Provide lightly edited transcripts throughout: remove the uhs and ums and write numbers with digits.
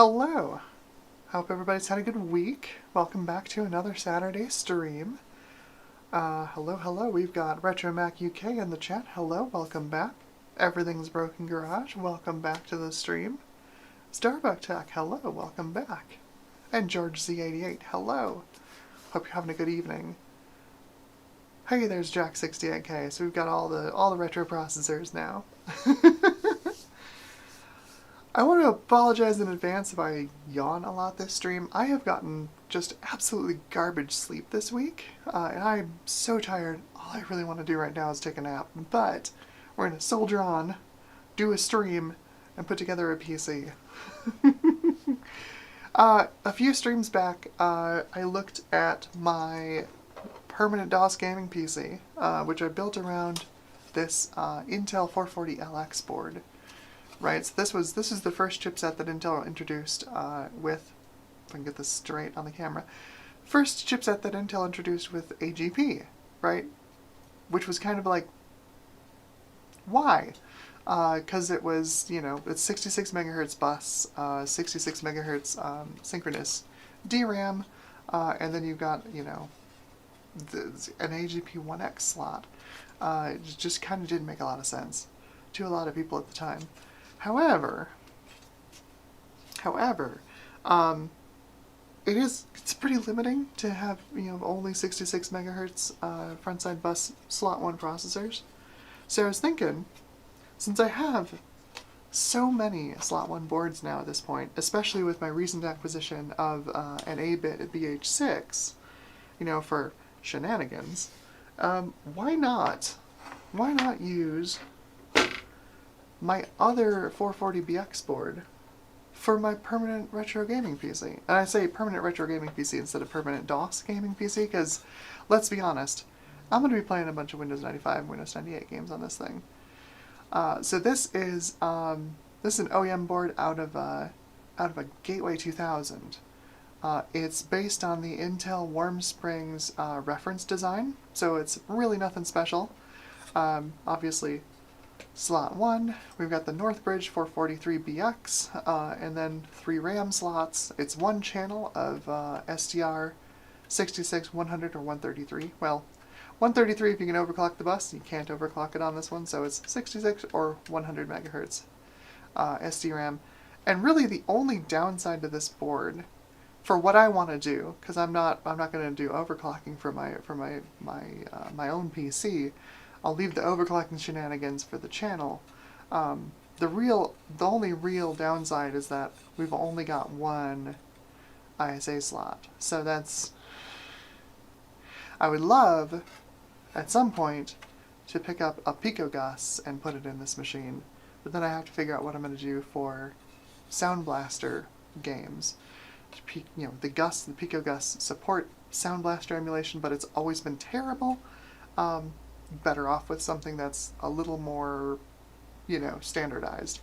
Hello! Hope everybody's had a good week. Welcome back to another Saturday stream. Hello. We've got Retro Mac UK in the chat. Hello, welcome back. Everything's Broken Garage, welcome back to the stream. Starbuck Tech, hello, welcome back. And George Z88, hello. Hope you're having a good evening. Hey, there's Jack68K. So we've got all the retro processors now. I want to apologize in advance if I yawn a lot this stream. I have gotten just absolutely garbage sleep this week, and I'm so tired. All I really want to do right now is take a nap, but we're going to soldier on, do a stream, and put together a PC. A few streams back, I looked at my permanent DOS gaming PC, which I built around this Intel 440LX board. Right, so this is the first chipset that Intel introduced with, if I can get this straight on the camera, first chipset that Intel introduced with AGP, right? Which was kind of like, why? Because it was, it's 66 megahertz bus, 66 megahertz synchronous DRAM, and then you've got, an AGP 1X slot. It just kind of didn't make a lot of sense to a lot of people at the time. However, it's pretty limiting to have only 66 megahertz frontside bus slot 1 processors. So I was thinking, since I have so many slot 1 boards now at this point, especially with my recent acquisition of an 8-bit BH6, for shenanigans, why not use my other 440BX board for my permanent retro gaming PC. And I say permanent retro gaming PC instead of permanent DOS gaming PC because, let's be honest, I'm going to be playing a bunch of Windows 95 and Windows 98 games on this thing. So this is an OEM board out of a Gateway 2000. It's based on the Intel Warm Springs reference design, so it's really nothing special. Obviously, slot 1, we've got the Northbridge 443BX, and then 3 RAM slots. It's one channel of SDR 66, 100, or 133. Well, 133 if you can overclock the bus. You can't overclock it on this one, so it's 66 or 100 megahertz SDRAM. And really the only downside to this board, for what I want to do, because I'm not going to do overclocking for my own PC. I'll leave the overclocking shenanigans for the channel. The only real downside is that we've only got one ISA slot. So I would love, at some point, to pick up a PicoGus and put it in this machine. But then I have to figure out what I'm going to do for Sound Blaster games. The PicoGus support Sound Blaster emulation, but it's always been terrible. Better off with something that's a little more, standardized.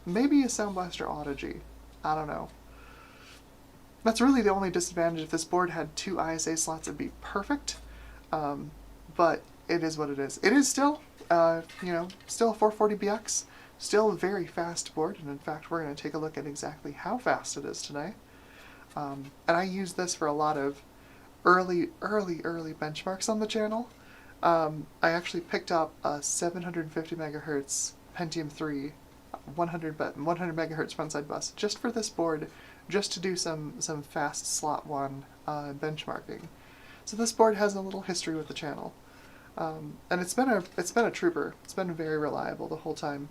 Maybe a Sound Blaster Audigy. I don't know. That's really the only disadvantage. If this board had 2 ISA slots, it'd be perfect. But it is what it is. It is still, still a 440BX. Still a very fast board, and in fact, we're going to take a look at exactly how fast it is today. And I use this for a lot of early benchmarks on the channel. I actually picked up a 750 megahertz Pentium 3 100 megahertz frontside bus just for this board, just to do some fast slot 1 benchmarking. So this board has a little history with the channel, and it's been a trooper. It's been very reliable the whole time.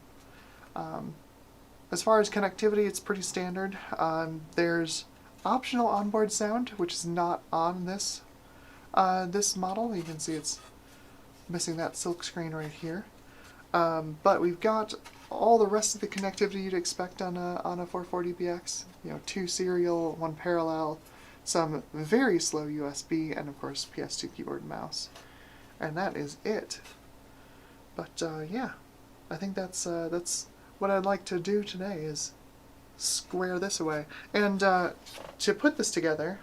As far as connectivity, it's pretty standard. There's optional onboard sound, which is not on this model. You can see it's missing that silk screen right here. But we've got all the rest of the connectivity you'd expect on a 440BX. 2 serial, 1 parallel, some very slow USB, and of course PS2 keyboard and mouse. And that is it. But yeah, I think that's what I'd like to do today is square this away. And to put this together,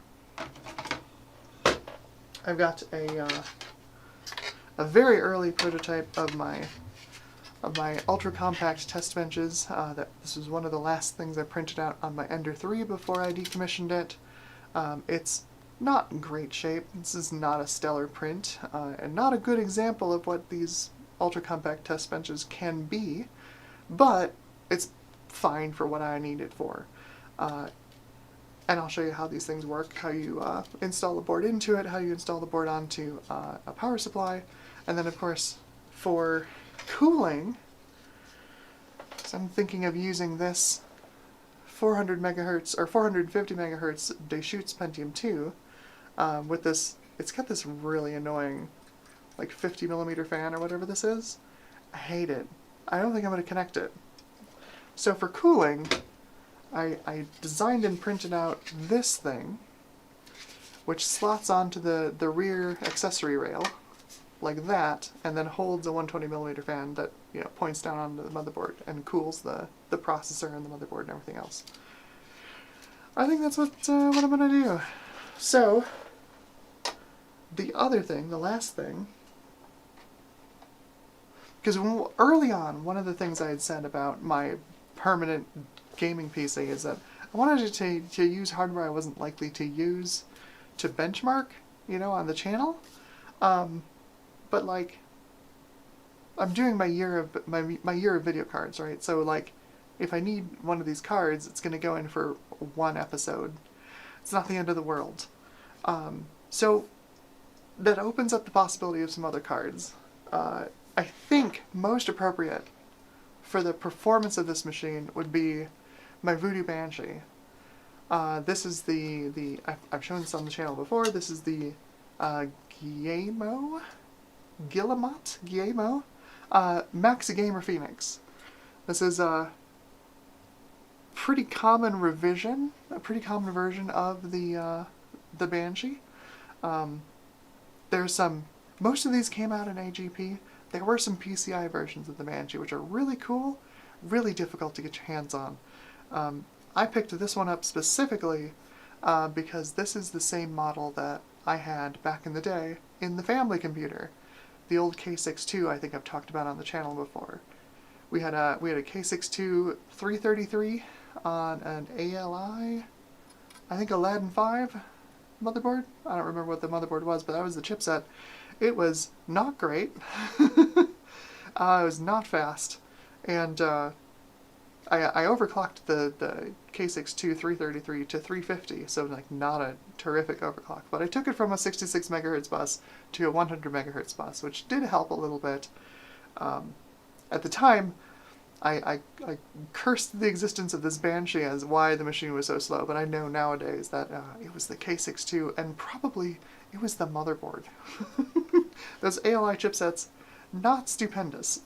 I've got a very early prototype of my of my ultra compact test benches. This was one of the last things I printed out on my Ender 3 before I decommissioned it. It's not in great shape. This is not a stellar print, and not a good example of what these ultra compact test benches can be, but it's fine for what I need it for. And I'll show you how these things work, how you install the board into it, how you install the board onto a power supply, and then of course for cooling, so I'm thinking of using this 400 megahertz or 450 megahertz Deschutes Pentium 2 with this. It's got this really annoying like 50 millimeter fan or whatever this is. I hate it. I don't think I'm going to connect it. So for cooling, I designed and printed out this thing, which slots onto the rear accessory rail, like that, and then holds a 120 millimeter fan that points down onto the motherboard and cools the processor and the motherboard and everything else. I think that's what I'm gonna do. So the other thing, the last thing, because early on, one of the things I had said about my permanent gaming PC is that I wanted to use hardware I wasn't likely to use to benchmark, on the channel. But like, I'm doing my year of my year of video cards, right? So like, if I need one of these cards, it's going to go in for one episode. It's not the end of the world. So that opens up the possibility of some other cards. I think most appropriate for the performance of this machine would be my Voodoo Banshee. This is I've shown this on the channel before. This is the Guillemot Max Gamer Phoenix. This is a pretty common revision, a pretty common version of the Banshee. Most of these came out in AGP. There were some PCI versions of the Banshee, which are really cool, really difficult to get your hands on. I picked this one up specifically because this is the same model that I had back in the day in the family computer. The old K62 I think I've talked about on the channel before. We had a K62 333 on an ALI, I think Aladdin 5 motherboard. I don't remember what the motherboard was, but that was the chipset. It was not great. It was not fast, and I overclocked the K62 333 to 350, so like not a terrific overclock. But I took it from a 66 megahertz bus to a 100 megahertz bus, which did help a little bit. At the time, I cursed the existence of this Banshee as why the machine was so slow, but I know nowadays that it was the K62, and probably it was the motherboard. Those ALI chipsets, not stupendous.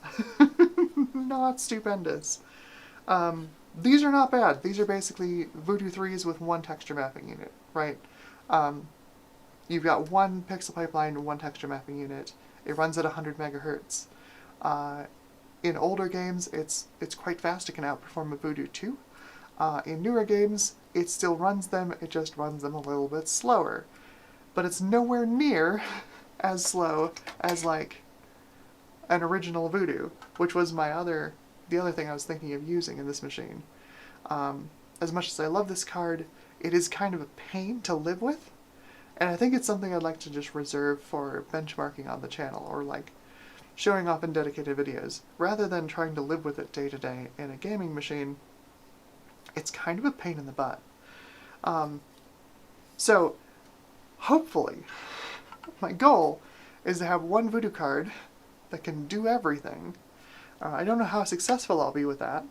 Not stupendous. These are not bad. These are basically Voodoo 3s with one texture mapping unit, right? You've got one pixel pipeline, one texture mapping unit. It runs at 100 megahertz. In older games, it's quite fast. It can outperform a Voodoo 2. In newer games, it still runs them. It just runs them a little bit slower. But it's nowhere near as slow as like an original Voodoo, which was the other thing I was thinking of using in this machine. As much as I love this card, it is kind of a pain to live with, and I think it's something I'd like to just reserve for benchmarking on the channel, or like showing off in dedicated videos. Rather than trying to live with it day to day in a gaming machine, it's kind of a pain in the butt. So, hopefully, my goal is to have one Voodoo card that can do everything. I don't know how successful I'll be with that.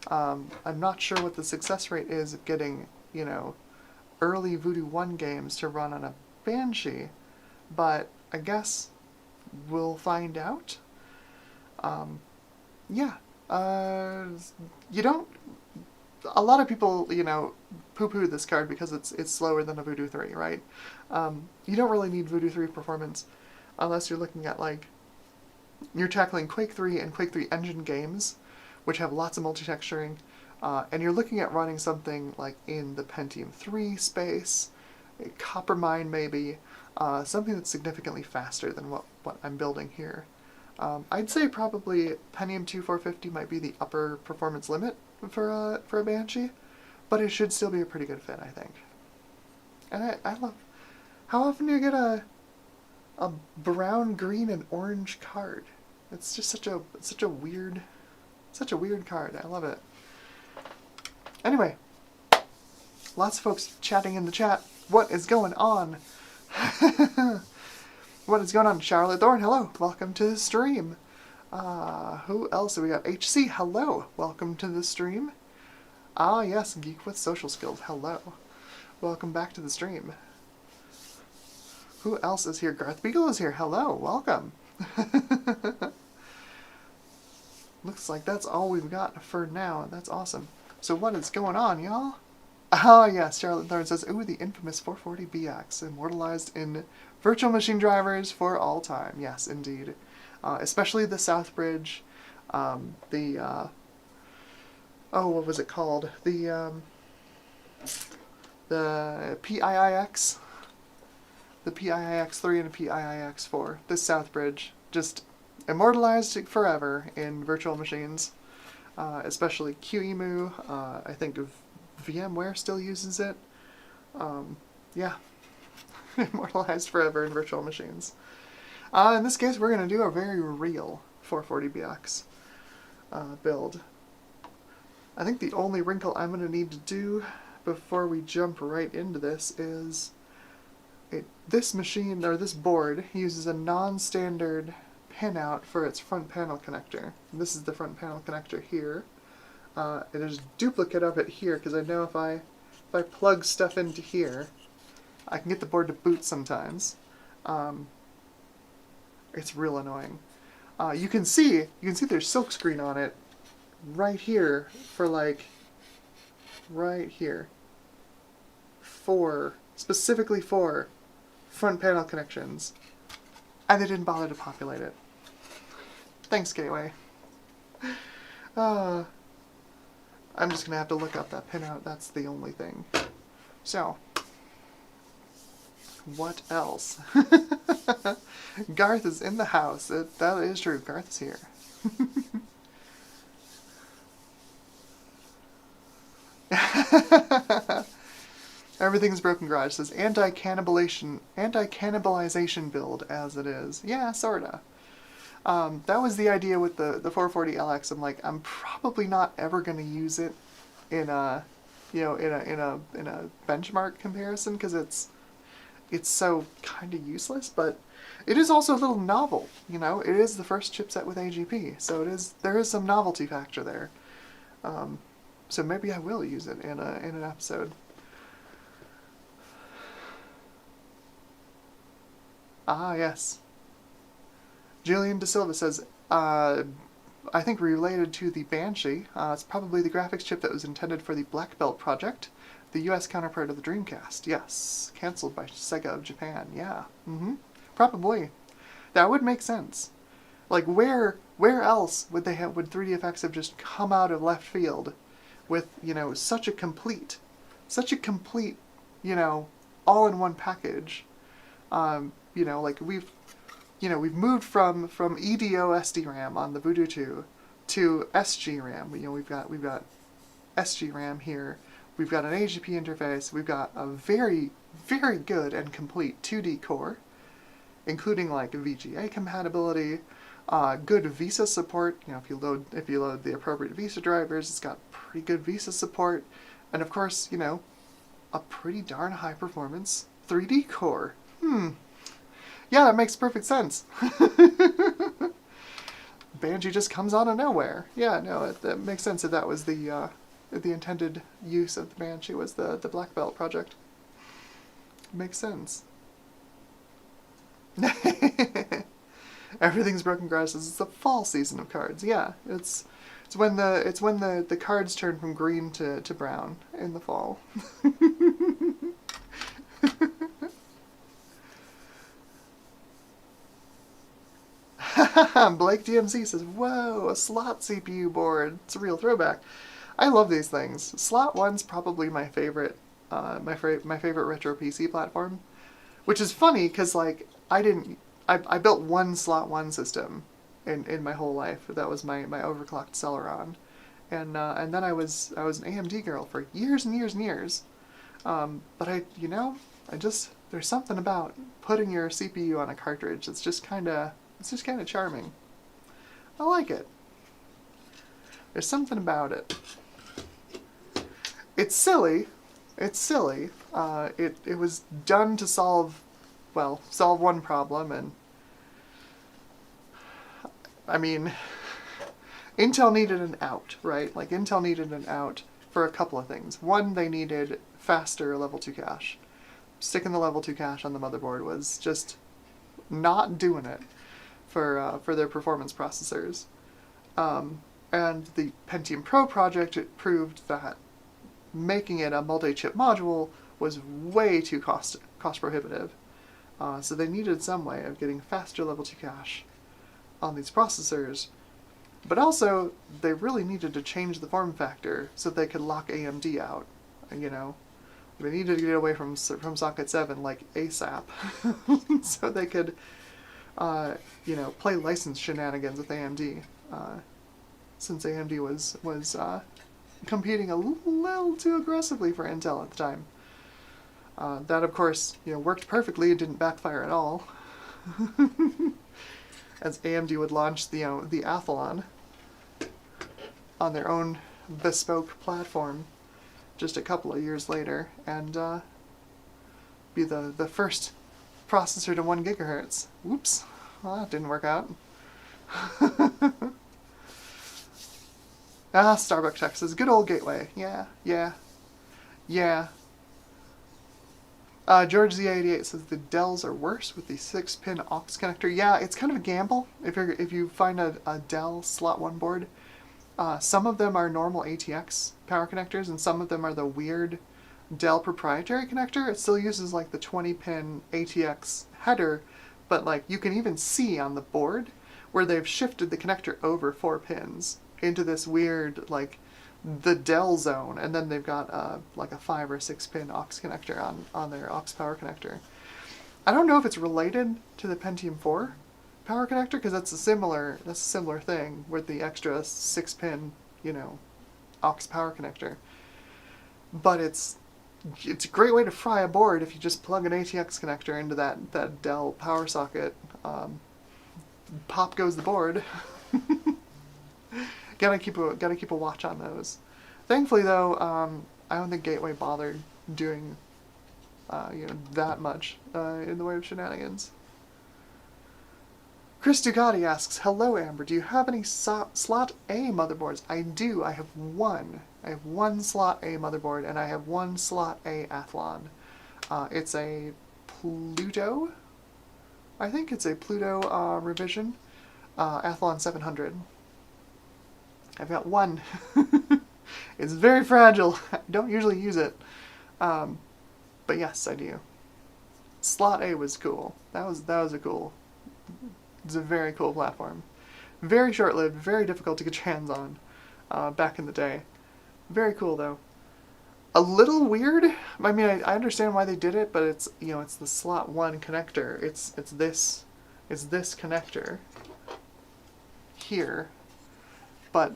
I'm not sure what the success rate is of getting, early Voodoo 1 games to run on a Banshee, but I guess we'll find out. A lot of people, poo-poo this card because it's slower than a Voodoo 3, right? You don't really need Voodoo 3 performance unless you're looking at, you're tackling Quake 3 and Quake 3 engine games, which have lots of multi-texturing, and you're looking at running something like in the Pentium 3 space, a Coppermine maybe, something that's significantly faster than what I'm building here. I'd say probably Pentium 2 450 might be the upper performance limit for a Banshee, but it should still be a pretty good fit, I think. And I love... How often do you get a brown, green, and orange card? It's just such a weird card. I love it. Anyway, lots of folks chatting in the chat. What is going on? What is going on? Charlotte Thorne, hello. Welcome to the stream. Who else do we got? HC, hello. Welcome to the stream. Ah, yes, Geek with Social Skills, hello. Welcome back to the stream. Who else is here? Garth Beagle is here. Hello, welcome. Looks like that's all we've got for now. That's awesome. So what is going on, y'all? Oh, yes, Charlotte Thorne says, ooh, the infamous 440BX, immortalized in virtual machine drivers for all time. Yes, indeed. Especially the South Bridge, oh, what was it called? The PIIX. The PIIX3 and the PIIX4. This South Bridge, just immortalized forever in virtual machines. Especially QEMU, I think VMware still uses it. Yeah. Immortalized forever in virtual machines. In this case, we're going to do a very real 440BX build. I think the only wrinkle I'm going to need to do before we jump right into this is this machine, or this board, uses a non-standard pinout for its front panel connector. And this is the front panel connector here. There's a duplicate of it here, because I know if I plug stuff into here, I can get the board to boot sometimes. It's real annoying. You can see there's silkscreen on it right here for right here. Specifically for front panel connections. And they didn't bother to populate it. Thanks, Gateway. I'm just gonna have to look up that pinout, that's the only thing. So, what else? Garth is in the house. That is true, Garth is here. Everything's Broken Garage says anti-cannibalization build as it is. Yeah, sorta. That was the idea with the 440LX. I'm like, I'm probably not ever going to use it in a benchmark comparison because it's so kind of useless. But it is also a little novel. You know, it is the first chipset with AGP, so there is some novelty factor there. So maybe I will use it in an episode. Ah, yes. Julian De Silva says, I think related to the Banshee, it's probably the graphics chip that was intended for the Black Belt project, the US counterpart of the Dreamcast. Yes, cancelled by Sega of Japan. Yeah, probably. That would make sense. Like, where else would 3DFX have just come out of left field with, such a complete, all-in-one package? Like we've moved from EDO SDRAM on the Voodoo 2 to SGRAM. We've got SGRAM here. We've got an AGP interface. We've got a very, very good and complete 2D core, including like VGA compatibility, good VISA support. If you load the appropriate VISA drivers, it's got pretty good VISA support, and of course, a pretty darn high performance 3D core. Yeah, that makes perfect sense. Banshee just comes out of nowhere. Yeah, no, that makes sense if that was the intended use of the Banshee was the Black Belt project. Makes sense. Everything's Broken Grass says it's the fall season of cards. Yeah, it's when the cards turn from green to brown in the fall. Blake DMC says, whoa, a slot CPU board. It's a real throwback. I love these things. Slot 1's probably my favorite retro PC platform, which is funny because like I built one Slot 1 system in my whole life. That was my overclocked Celeron. And then I was an AMD girl for years and years and years. But there's something about putting your CPU on a cartridge. It's just kind of charming. I like it. There's something about it. It's silly. It's silly. It was done to solve one problem, and I mean, Intel needed an out, right? Like, Intel needed an out for a couple of things. One, they needed faster level 2 cache. Sticking the level 2 cache on the motherboard was just not doing it for their performance processors. And the Pentium Pro project, it proved that making it a multi-chip module was way too cost prohibitive. So they needed some way of getting faster level 2 cache on these processors, but also they really needed to change the form factor so they could lock AMD out. You know, they needed to get away from Socket 7 like ASAP, so they could, play license shenanigans with AMD. Since AMD was competing a little too aggressively for Intel at the time. That, of course, worked perfectly. It didn't backfire at all. As AMD would launch the Athlon on their own bespoke platform just a couple of years later, and be the first processor to 1 gigahertz. Whoops. Well, that didn't work out. Starbuck, Texas. Good old Gateway. Yeah. George Z88 says the Dells are worse with the 6-pin aux connector. Yeah, it's kind of a gamble if you find a Dell slot 1 board. Some of them are normal ATX power connectors, and some of them are the weird Dell proprietary connector. It still uses like the 20-pin ATX header, but like you can even see on the board where they've shifted the connector over 4 pins into this weird, like, the Dell zone, and then they've got like a 5 or 6 pin aux connector on their aux power connector. I don't know if it's related to the Pentium 4 power connector, because that's a similar thing with the extra 6 pin, aux power connector. But it's a great way to fry a board if you just plug an ATX connector into that Dell power socket. Pop goes the board. Gotta keep a watch on those. Thankfully, though, I don't think Gateway bothered doing that much in the way of shenanigans. Chris Ducati asks, "Hello, Amber. Do you have any slot A motherboards?" I do. I have one. I have one slot A motherboard, and I have one slot A Athlon. It's a Pluto. I think it's a Pluto revision. Athlon 700. I've got one. It's very fragile. I don't usually use it. But yes, I do. Slot A was cool. That was a cool. It's a very cool platform. Very short-lived, very difficult to get your hands on back in the day. Very cool though. A little weird. I mean, I understand why they did it, but it's it's the slot 1 connector. It's this connector here, but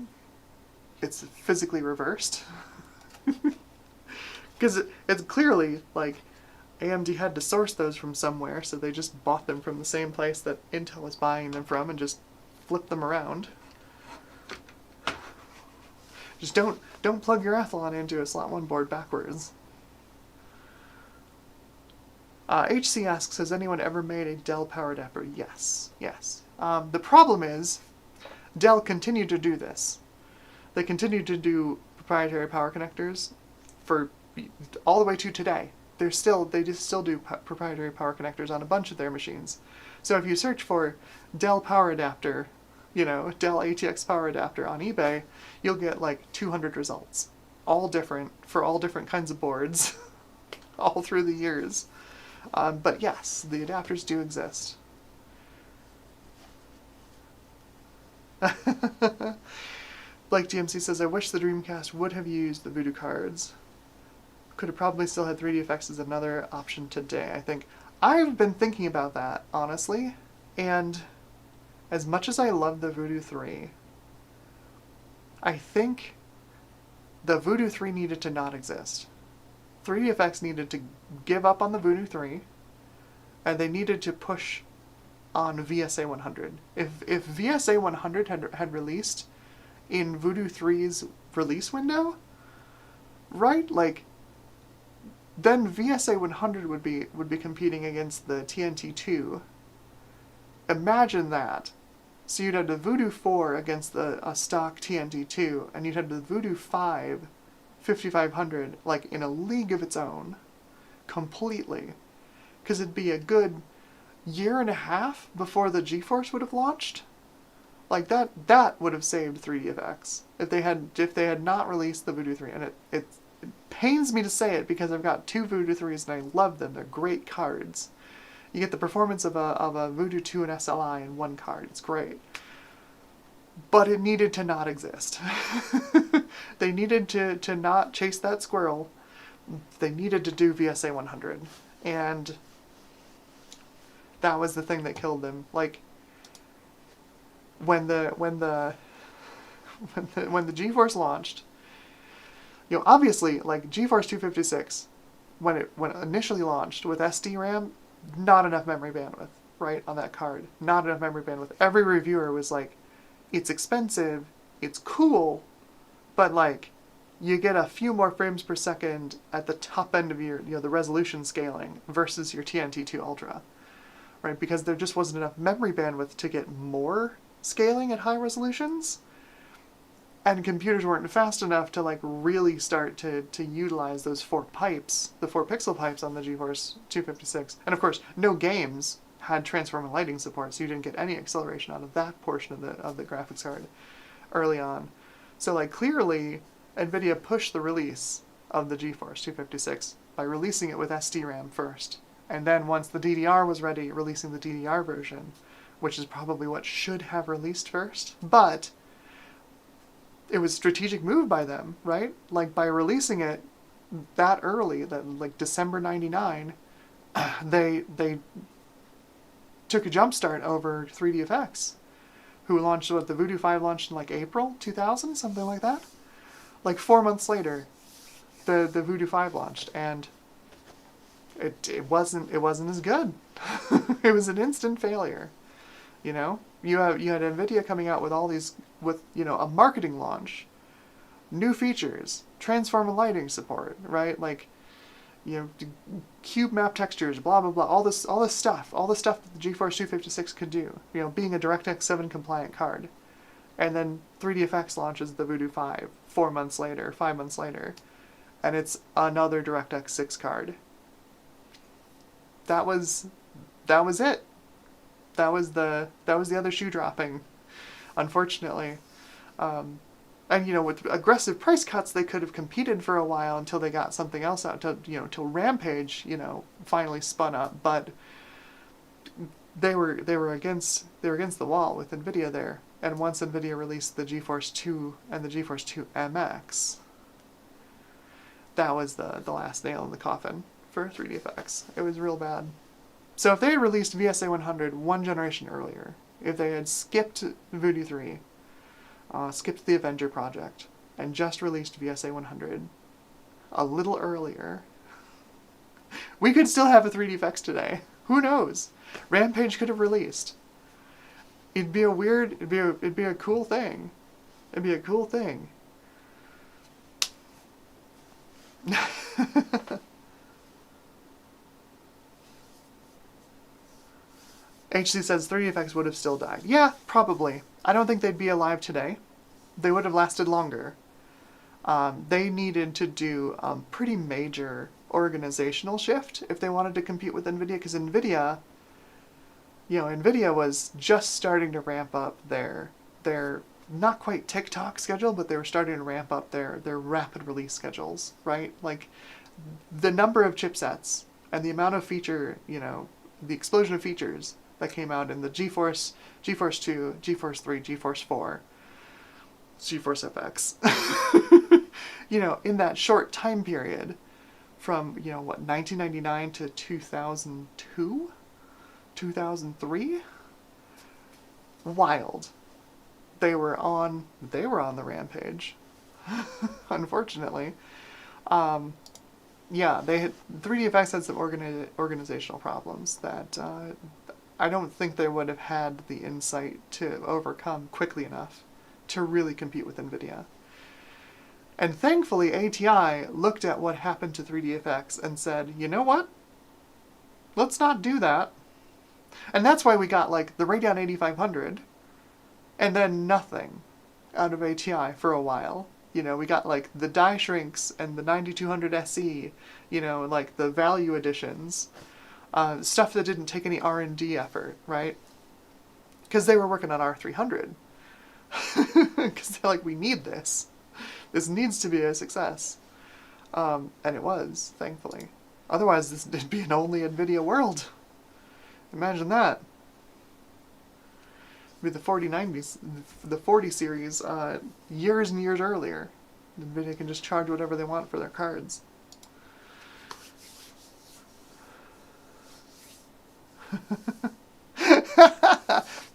it's physically reversed. Because it's clearly like AMD had to source those from somewhere, so they just bought them from the same place that Intel was buying them from and just flipped them around. Just don't plug your Athlon into a slot 1 board backwards. HC asks, has anyone ever made a Dell power adapter? Yes. The problem is, Dell continued to do this. They continued to do proprietary power connectors for all the way to today. They just still do proprietary power connectors on a bunch of their machines. So if you search for Dell power adapter, Dell ATX power adapter on eBay, you'll get like 200 results, all different for all different kinds of boards, all through the years. But yes, the adapters do exist. Blake GMC says, I wish the Dreamcast would have used the Voodoo cards. Could have probably still had 3D effects as another option today, I think. I've been thinking about that, honestly, and as much as I love the Voodoo 3, I think the Voodoo 3 needed to not exist. 3DFX needed to give up on the Voodoo 3, and they needed to push on VSA 100. If VSA 100 had released in Voodoo 3's release window, right? Like, then VSA 100 would be competing against the TNT2. Imagine that. So you'd have the Voodoo 4 against a stock TNT2, and you'd have the Voodoo 5 5500 like in a league of its own, completely. Because it'd be a good year and a half before the GeForce would have launched. Like that would have saved 3DFX if they had not released the Voodoo 3. And it pains me to say it because I've got 2 Voodoo 3s and I love them. They're great cards. You get the performance of a Voodoo 2 and SLI in one card. It's great. But it needed to not exist. They needed to not chase that squirrel. They needed to do VSA 100. And that was the thing that killed them. Like, when the GeForce launched, you know, obviously, like, GeForce 256, when it initially launched with SD-RAM, not enough memory bandwidth, right, on that card. Not enough memory bandwidth. Every reviewer was like, it's expensive, it's cool, but, like, you get a few more frames per second at the top end of your, you know, the resolution scaling versus your TNT2 Ultra, right? Because there just wasn't enough memory bandwidth to get more scaling at high resolutions, and computers weren't fast enough to, like, really start to utilize those 4 pipes, the 4 pixel pipes on the GeForce 256. And of course, no games had transformer lighting support, so you didn't get any acceleration out of that portion of the graphics card early on. So, like, clearly, NVIDIA pushed the release of the GeForce 256 by releasing it with SD-RAM first. And then once the DDR was ready, releasing the DDR version, which is probably what should have released first. But it was a strategic move by them, right? Like, by releasing it that early, that like December 99, they took a jump start over 3DFX, who launched, what, the Voodoo 5 launched in like April 2000, something like that? Like 4 months later, the Voodoo 5 launched, and it wasn't as good. It was an instant failure. You know, you had NVIDIA coming out with all these, with, you know, a marketing launch, new features, transformer lighting support, right? Like, you know, cube map textures, blah blah blah, all this stuff that the GeForce 256 could do. You know, being a DirectX 7 compliant card, and then 3DFX launches the Voodoo 5 5 months later, and it's another DirectX 6 card. That was it. That was the other shoe dropping, unfortunately. And, you know, with aggressive price cuts, they could have competed for a while until they got something else out, till Rampage, you know, finally spun up. But they were against the wall with NVIDIA there. And once NVIDIA released the GeForce 2 and the GeForce 2 MX, that was the last nail in the coffin for 3DFX. It was real bad. So if they had released VSA 100 one generation earlier, if they had skipped Voodoo 3, skipped the Avenger project, and just released VSA 100 a little earlier, we could still have a 3DFX today. Who knows? Rampage could have released. It'd be a cool thing. It'd be a cool thing. HC says 3DFX would have still died. Yeah, probably. I don't think they'd be alive today. They would have lasted longer. They needed to do a pretty major organizational shift if they wanted to compete with NVIDIA, because NVIDIA was just starting to ramp up their not quite TikTok schedule, but they were starting to ramp up their rapid release schedules, right? Like, the number of chipsets and the amount of feature, you know, the explosion of features that came out in the GeForce 2, GeForce 3, GeForce 4, GeForce FX. You know, in that short time period from, you know, what, 1999 to 2002? 2003? wild. They were on the rampage. Unfortunately. Yeah, 3DFX had some organizational problems that I don't think they would have had the insight to overcome quickly enough to really compete with NVIDIA. And thankfully, ATI looked at what happened to 3DFX and said, you know what? Let's not do that. And that's why we got, like, the Radeon 8500, and then nothing out of ATI for a while. You know, we got, like, the die shrinks and the 9200 SE, you know, like, the value additions. Stuff that didn't take any R&D effort, right? Because they were working on R300. Because they're like, we need this. This needs to be a success. And it was, thankfully. Otherwise, this would be an only NVIDIA world. Imagine that. It'd be the 4090s, the 40 series, years and years earlier. NVIDIA can just charge whatever they want for their cards.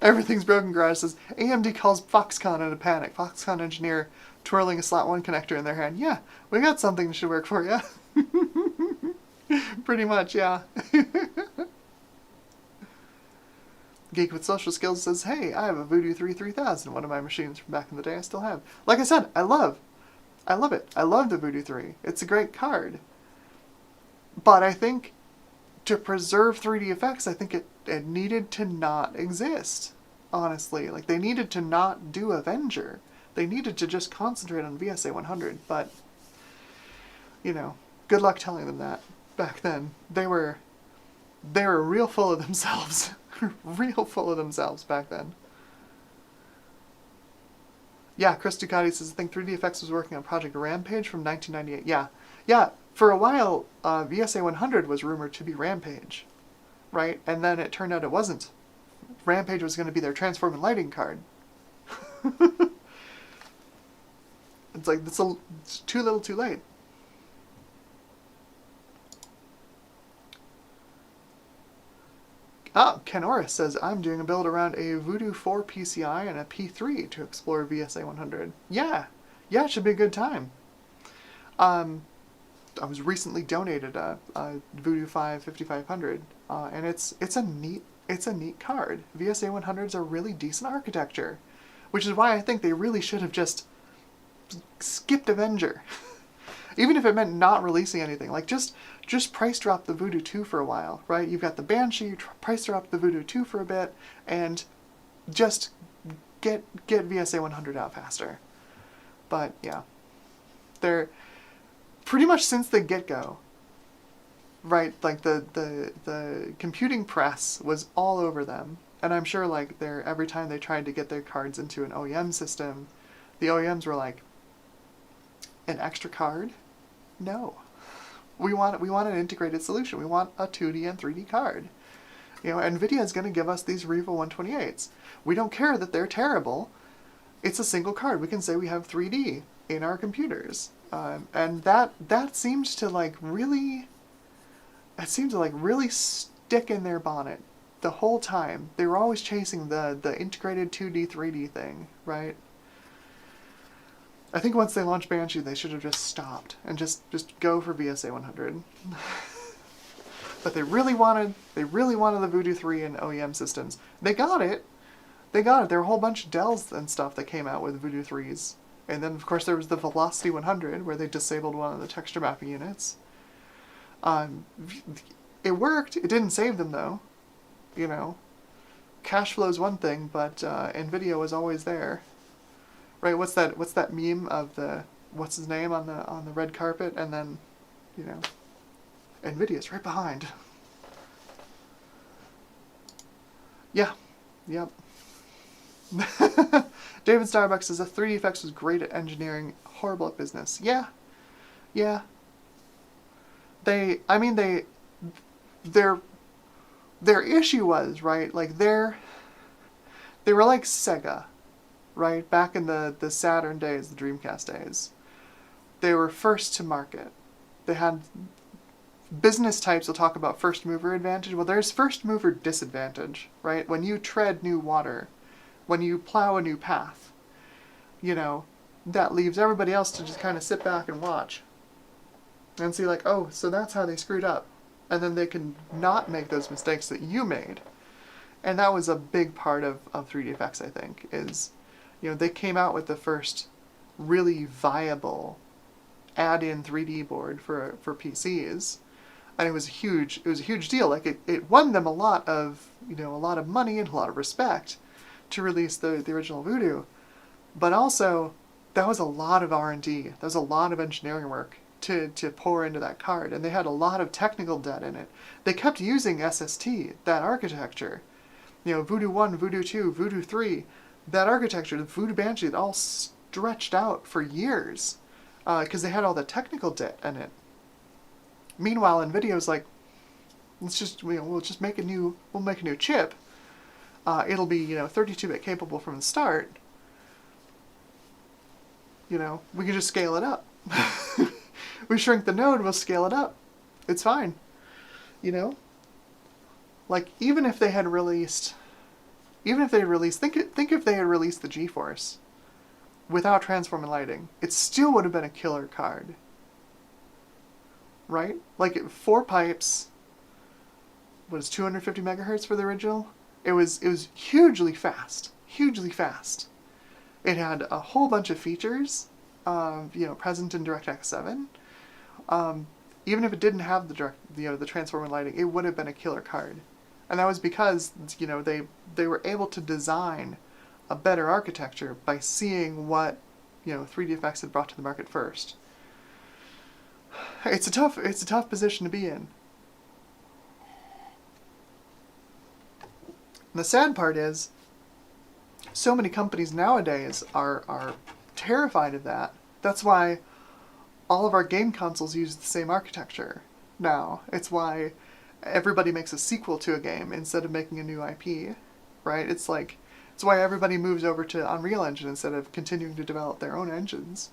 Everything's broken. Garage says AMD calls Foxconn in a panic. Foxconn engineer twirling a slot 1 connector in their hand. Yeah, we got something that should work for you. Pretty much, yeah. Geek with Social Skills says, hey, I have a Voodoo 3 3000, one of my machines from back in the day I still have. Like I said, I love it. I love the Voodoo 3. It's a great card. But I think to preserve 3DFX, I think it needed to not exist, honestly. Like, they needed to not do Avenger. They needed to just concentrate on VSA 100, but, you know, good luck telling them that back then. They were real full of themselves. Real full of themselves back then. Yeah, Chris Ducati says, I think 3DFX was working on Project Rampage from 1998. Yeah, for a while, VSA 100 was rumored to be Rampage, right? And then it turned out it wasn't. Rampage was going to be their Transform and Lighting card. It's like, it's too little too late. Ah, Ken Orris says, I'm doing a build around a Voodoo 4 PCI and a P3 to explore VSA 100. Yeah, it should be a good time. I was recently donated a Voodoo 5 5500, and it's a neat card. VSA 100s are really decent architecture, which is why I think they really should have just skipped Avenger. Even if it meant not releasing anything, like just price drop the Voodoo 2 for a while, right? You've got the Banshee, price drop the Voodoo 2 for a bit, and just get VSA 100 out faster. But yeah, they're pretty much since the get-go, right? Like the computing press was all over them, and I'm sure like every time they tried to get their cards into an OEM system, the OEMs were like, an extra card? No. We want an integrated solution. We want a 2D and 3D card. You know, NVIDIA is going to give us these Riva 128s. We don't care that they're terrible. It's a single card. We can say we have 3D in our computers. And that seems to like really... It seemed to like really stick in their bonnet the whole time. They were always chasing the integrated 2D, 3D thing, right? I think once they launched Banshee, they should have just stopped and just go for VSA 100. But they really wanted the Voodoo 3 in OEM systems. They got it. There were a whole bunch of Dells and stuff that came out with Voodoo 3s. And then, of course, there was the Velocity 100, where they disabled one of the texture mapping units. It worked. It didn't save them, though. You know, cash flow is one thing, but NVIDIA was always there. Right, what's that meme of what's his name on the red carpet, and then, you know, NVIDIA's right behind. Yeah, yep. David Starbucks says the 3DFX was great at engineering, horrible at business. Yeah. Their issue was, right, like they were like Sega. Right, back in the Saturn days, the Dreamcast days, they were first to market. They had business types will talk about first mover advantage. Well, there's first mover disadvantage, right? When you tread new water, when you plow a new path, you know, that leaves everybody else to just kind of sit back and watch and see like, oh, so that's how they screwed up. And then they can not make those mistakes that you made. And that was a big part of 3DFX, I think, is, you know, they came out with the first really viable add-in 3D board for PCs, and it was a huge deal. Like it won them a lot of money and a lot of respect to release the original Voodoo, but also that was a lot of R&D. That was a lot of engineering work to pour into that card, and they had a lot of technical debt in it. They kept using SST, that architecture. You know, Voodoo 1, Voodoo 2, Voodoo 3, that architecture, the Voodoo Banshee, it all stretched out for years because they had all the technical debt in it. Meanwhile, NVIDIA's like, we'll make a new chip. It'll be 32-bit capable from the start. You know, we can just scale it up. We shrink the node, we'll scale it up. It's fine. You know? Like, think if they had released the GeForce without transforming lighting, it still would have been a killer card. Right? Like, 4 pipes, what is 250 megahertz for the original? It was hugely fast. Hugely fast. It had a whole bunch of features, present in DirectX 7. Even if it didn't have the transformer lighting, it would have been a killer card. And that was because, they were able to design a better architecture by seeing what, 3DFX had brought to the market first. It's a tough position to be in. And the sad part is, so many companies nowadays are terrified of that. That's why all of our game consoles use the same architecture now. It's why everybody makes a sequel to a game instead of making a new IP, right? It's why everybody moves over to Unreal Engine instead of continuing to develop their own engines.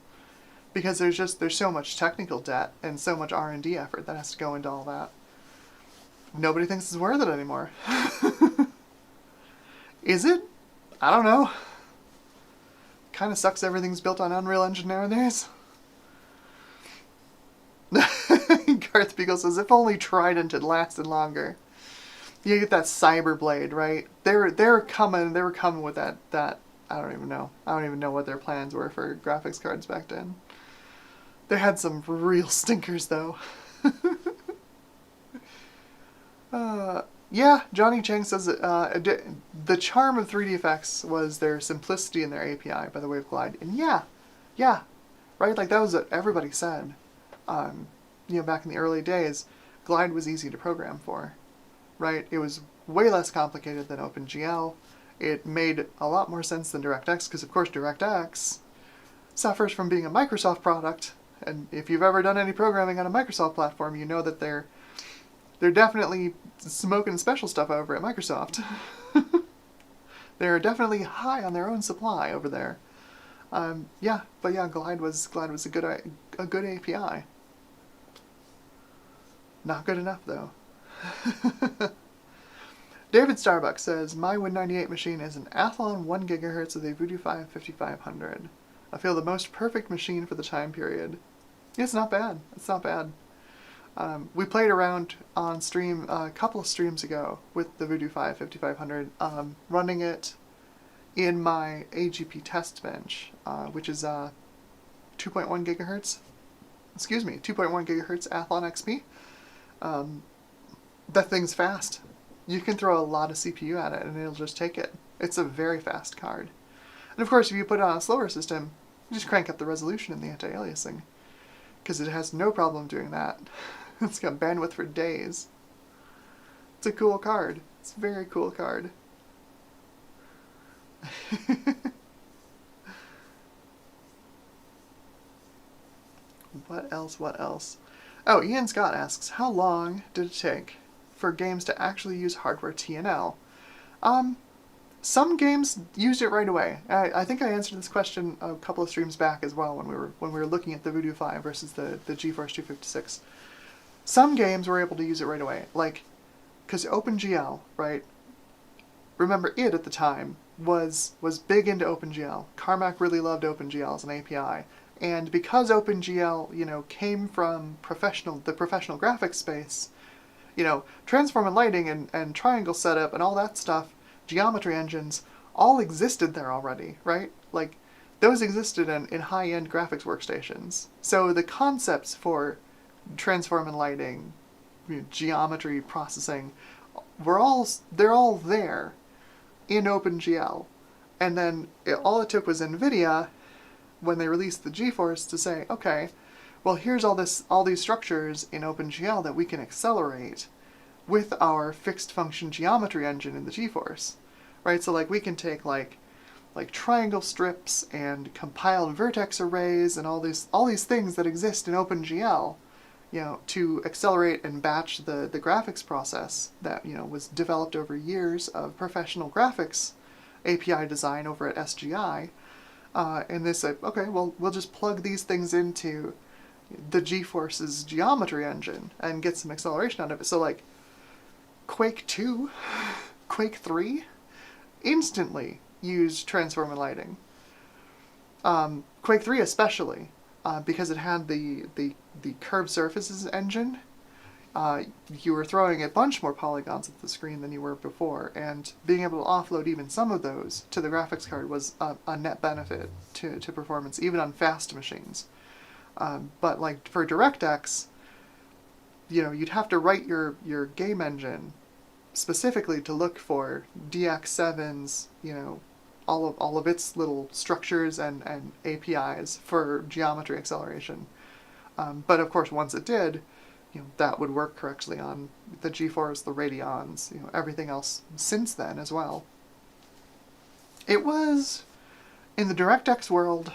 Because there's so much technical debt and so much R&D effort that has to go into all that. Nobody thinks it's worth it anymore. Is it? I don't know. Kind of sucks everything's built on Unreal Engine nowadays. Garth Beagle says, if only Trident had lasted longer. You get that Cyberblade, right? They were coming with that I don't even know what their plans were for graphics cards back then. They had some real stinkers though. Yeah, Johnny Chang says the charm of 3DFX was their simplicity and their API by the way of Glide. And yeah, right? Like that was what everybody said. Back in the early days, Glide was easy to program for, right? It was way less complicated than OpenGL. It made a lot more sense than DirectX, because of course DirectX suffers from being a Microsoft product, and if you've ever done any programming on a Microsoft platform, you know that they're definitely smoking special stuff over at Microsoft. They're definitely high on their own supply over there. Glide was a good API. Not good enough, though. David Starbuck says, my Win98 machine is an Athlon 1 GHz with a Voodoo 5 5500. I feel the most perfect machine for the time period. It's not bad. It's not bad. We played around on stream a couple of streams ago with the Voodoo 5 5500, running it in my AGP test bench, which is 2.1 gigahertz. Excuse me, 2.1 gigahertz Athlon XP. That thing's fast. You can throw a lot of CPU at it and it'll just take it. It's a very fast card. And of course, if you put it on a slower system, you just crank up the resolution and the anti-aliasing, because it has no problem doing that. It's got bandwidth for days. It's a cool card. It's a very cool card. What else? Oh, Ian Scott asks, how long did it take for games to actually use hardware TNL? Some games used it right away. I think I answered this question a couple of streams back as well when we were looking at the Voodoo 5 versus the GeForce 256. Some games were able to use it right away, like, because OpenGL, right, remember id at the time was big into OpenGL. Carmack really loved OpenGL as an API. And because OpenGL, you know, came from the professional graphics space, you know, transform and lighting and triangle setup and all that stuff, geometry engines, all existed there already, right? Like, those existed in high-end graphics workstations. So the concepts for transform and lighting, you know, geometry processing, they're all there in OpenGL. And then all it took was NVIDIA, when they released the GeForce, to say, okay, well, here's all these structures in OpenGL that we can accelerate with our fixed function geometry engine in the GeForce, right? So like we can take like triangle strips and compiled vertex arrays and all these things that exist in OpenGL, you know, to accelerate and batch the graphics process that, you know, was developed over years of professional graphics API design over at SGI. And they said, okay, well, we'll just plug these things into the GeForce's geometry engine and get some acceleration out of it. So like Quake 2, Quake 3, instantly used transform and lighting. Quake 3 especially, because it had the curved surfaces engine. You were throwing a bunch more polygons at the screen than you were before, and being able to offload even some of those to the graphics card was a net benefit to performance, even on fast machines. But like for DirectX, you know, you'd have to write your game engine specifically to look for DX7's, you know, all of its little structures and APIs for geometry acceleration. But of course, once it did, you know, that would work correctly on the GeForce, the Radeons, you know, everything else since then as well. It was, in the DirectX world,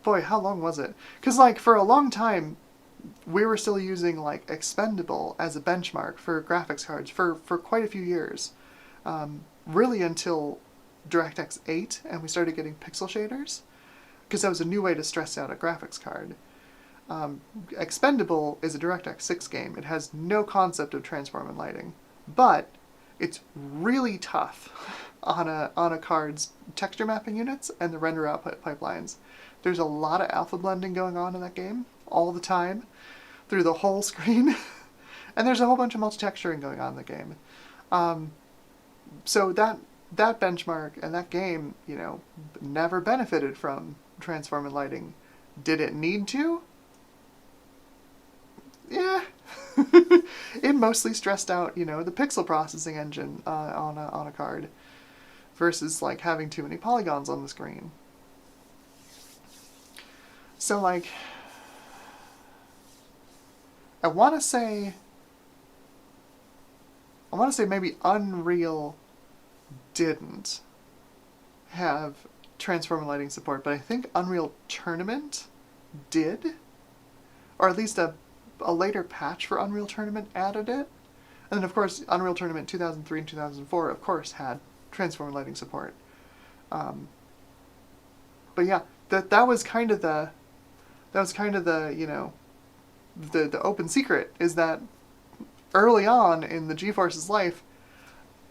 boy, how long was it? Because like for a long time, we were still using like Expendable as a benchmark for graphics cards for quite a few years. Really until DirectX 8 and we started getting pixel shaders, because that was a new way to stress out a graphics card. Expendable is a DirectX 6 game. It has no concept of transform and lighting, but it's really tough on a card's texture mapping units and the render output pipelines. There's a lot of alpha blending going on in that game all the time through the whole screen, and there's a whole bunch of multi-texturing going on in the game. So that benchmark and that game, you know, never benefited from transform and lighting. Did it need to? Yeah. It mostly stressed out, you know, the pixel processing engine on a card versus like having too many polygons on the screen. So like, I want to say maybe Unreal didn't have transform and lighting support, but I think Unreal Tournament did, or at least a later patch for Unreal Tournament added it. And then of course Unreal Tournament 2003 and 2004 of course had transform and lighting support. But yeah, that was kind of the you know, the open secret, is that early on in the GeForce's life,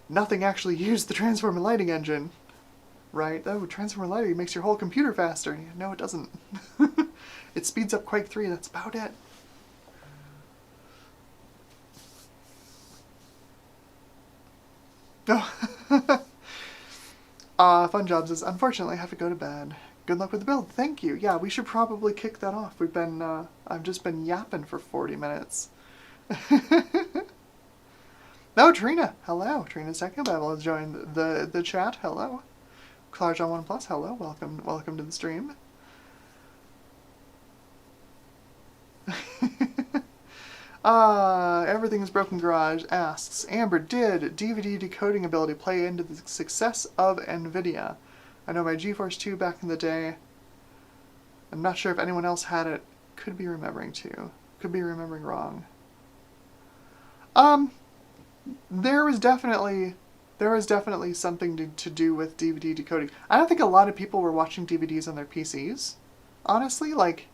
nothing actually used the transform and lighting engine, right? Oh, transform and lighting makes your whole computer faster. No, it doesn't. It speeds up Quake 3, that's about it. Oh. Fun Jobs says, unfortunately I have to go to bed. Good luck with the build. Thank you. Yeah, we should probably kick that off. We've been, I've just been yapping for 40 minutes. No, Trina. Hello. Trina's Technobabble has joined the chat. Hello. Clarjon 1 Plus. Hello. Welcome to the stream. Everything's Broken Garage asks, Amber, did DVD decoding ability play into the success of NVIDIA? I know my GeForce 2 back in the day. I'm not sure if anyone else had it. Could be remembering too. Could be remembering wrong. There was definitely something to do with DVD decoding. I don't think a lot of people were watching DVDs on their PCs, honestly. Like,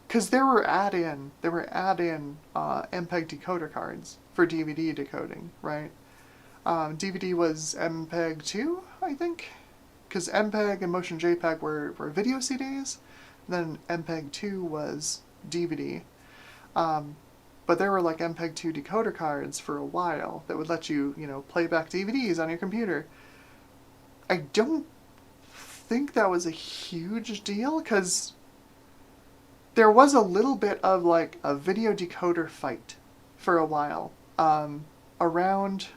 because there were add-in MPEG decoder cards for DVD decoding, right? DVD was MPEG-2, I think, because MPEG and Motion JPEG were video CDs. Then MPEG-2 was DVD. But there were like MPEG-2 decoder cards for a while that would let you, play back DVDs on your computer. I don't think that was a huge deal, because there was a little bit of like a video decoder fight for a while. Around,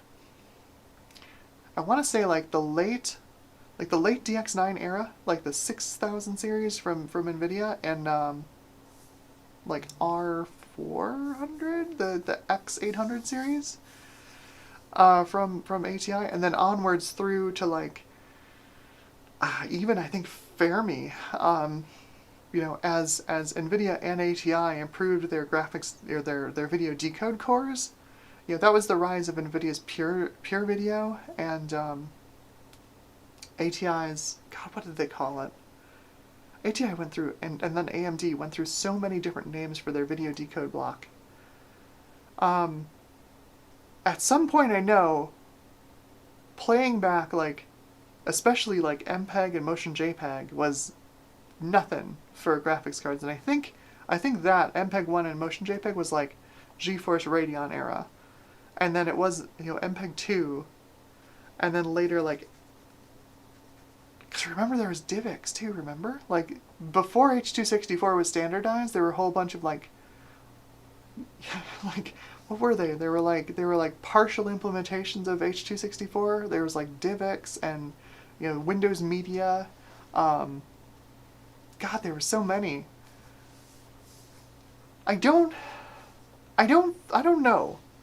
I want to say like the late DX9 era, like the 6000 series from NVIDIA, and like R400, the X800 series from ATI, and then onwards through to like even I think Fermi. As NVIDIA and ATI improved their graphics, or their video decode cores, that was the rise of NVIDIA's pure video, and ATI's, God, what did they call it? ATI went through, and then AMD went through so many different names for their video decode block. At some point I know, playing back, like, especially like MPEG and Motion JPEG was nothing for graphics cards, and I think that MPEG-1 and Motion JPEG was like GeForce Radeon era, and then it was MPEG-2, and then later like, because remember there was DivX too, remember? Like before H.264 was standardized, there were a whole bunch of like what were they? They were like partial implementations of H.264. There was like DivX and Windows Media. God, there were so many. I don't know.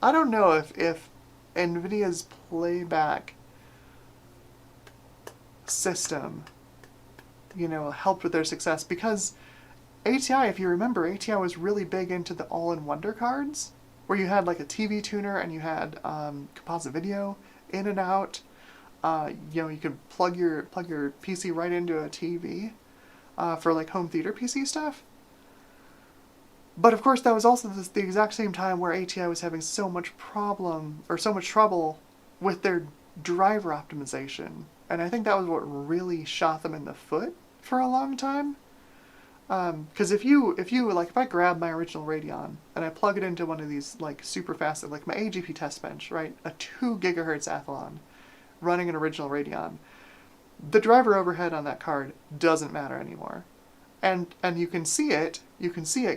I don't know if NVIDIA's playback system, helped with their success, because ATI, if you remember, ATI was really big into the all-in-wonder cards, where you had like a TV tuner and you had composite video in and out. You could plug your PC right into a TV for like home theater PC stuff. But of course, that was also the exact same time where ATI was having so much trouble with their driver optimization, and I think that was what really shot them in the foot for a long time. Because if I grab my original Radeon and I plug it into one of these like super fast, like my AGP test bench, right, a 2 gigahertz Athlon running an original Radeon, the driver overhead on that card doesn't matter anymore. And you can see it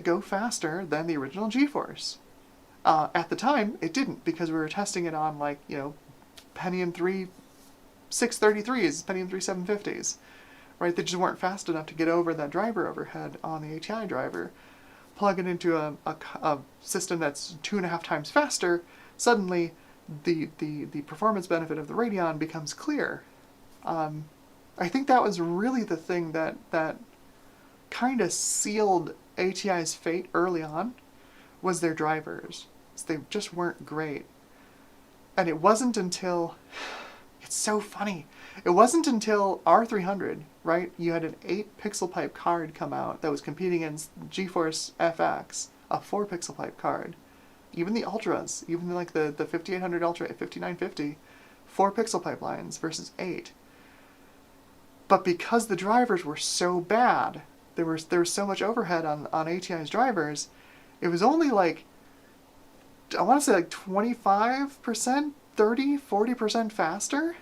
go faster than the original GeForce. At the time, it didn't, because we were testing it on like, Pentium 3 633s, Pentium 3 750s, right? They just weren't fast enough to get over that driver overhead on the ATI driver. Plug it into a system that's 2.5 times faster, suddenly the performance benefit of the Radeon becomes clear. I think that was really the thing that kind of sealed ATI's fate early on, was their drivers. They just weren't great. And it wasn't until, it's so funny, it wasn't until R300, right? You had an 8 pixel pipe card come out that was competing against GeForce FX, a 4 pixel pipe card. Even the Ultras, even like the 5800 Ultra, 5950, 4 pixel pipelines versus 8. But because the drivers were so bad, there was so much overhead on ATI's drivers, it was only like, I want to say like 25%, 30, 40% faster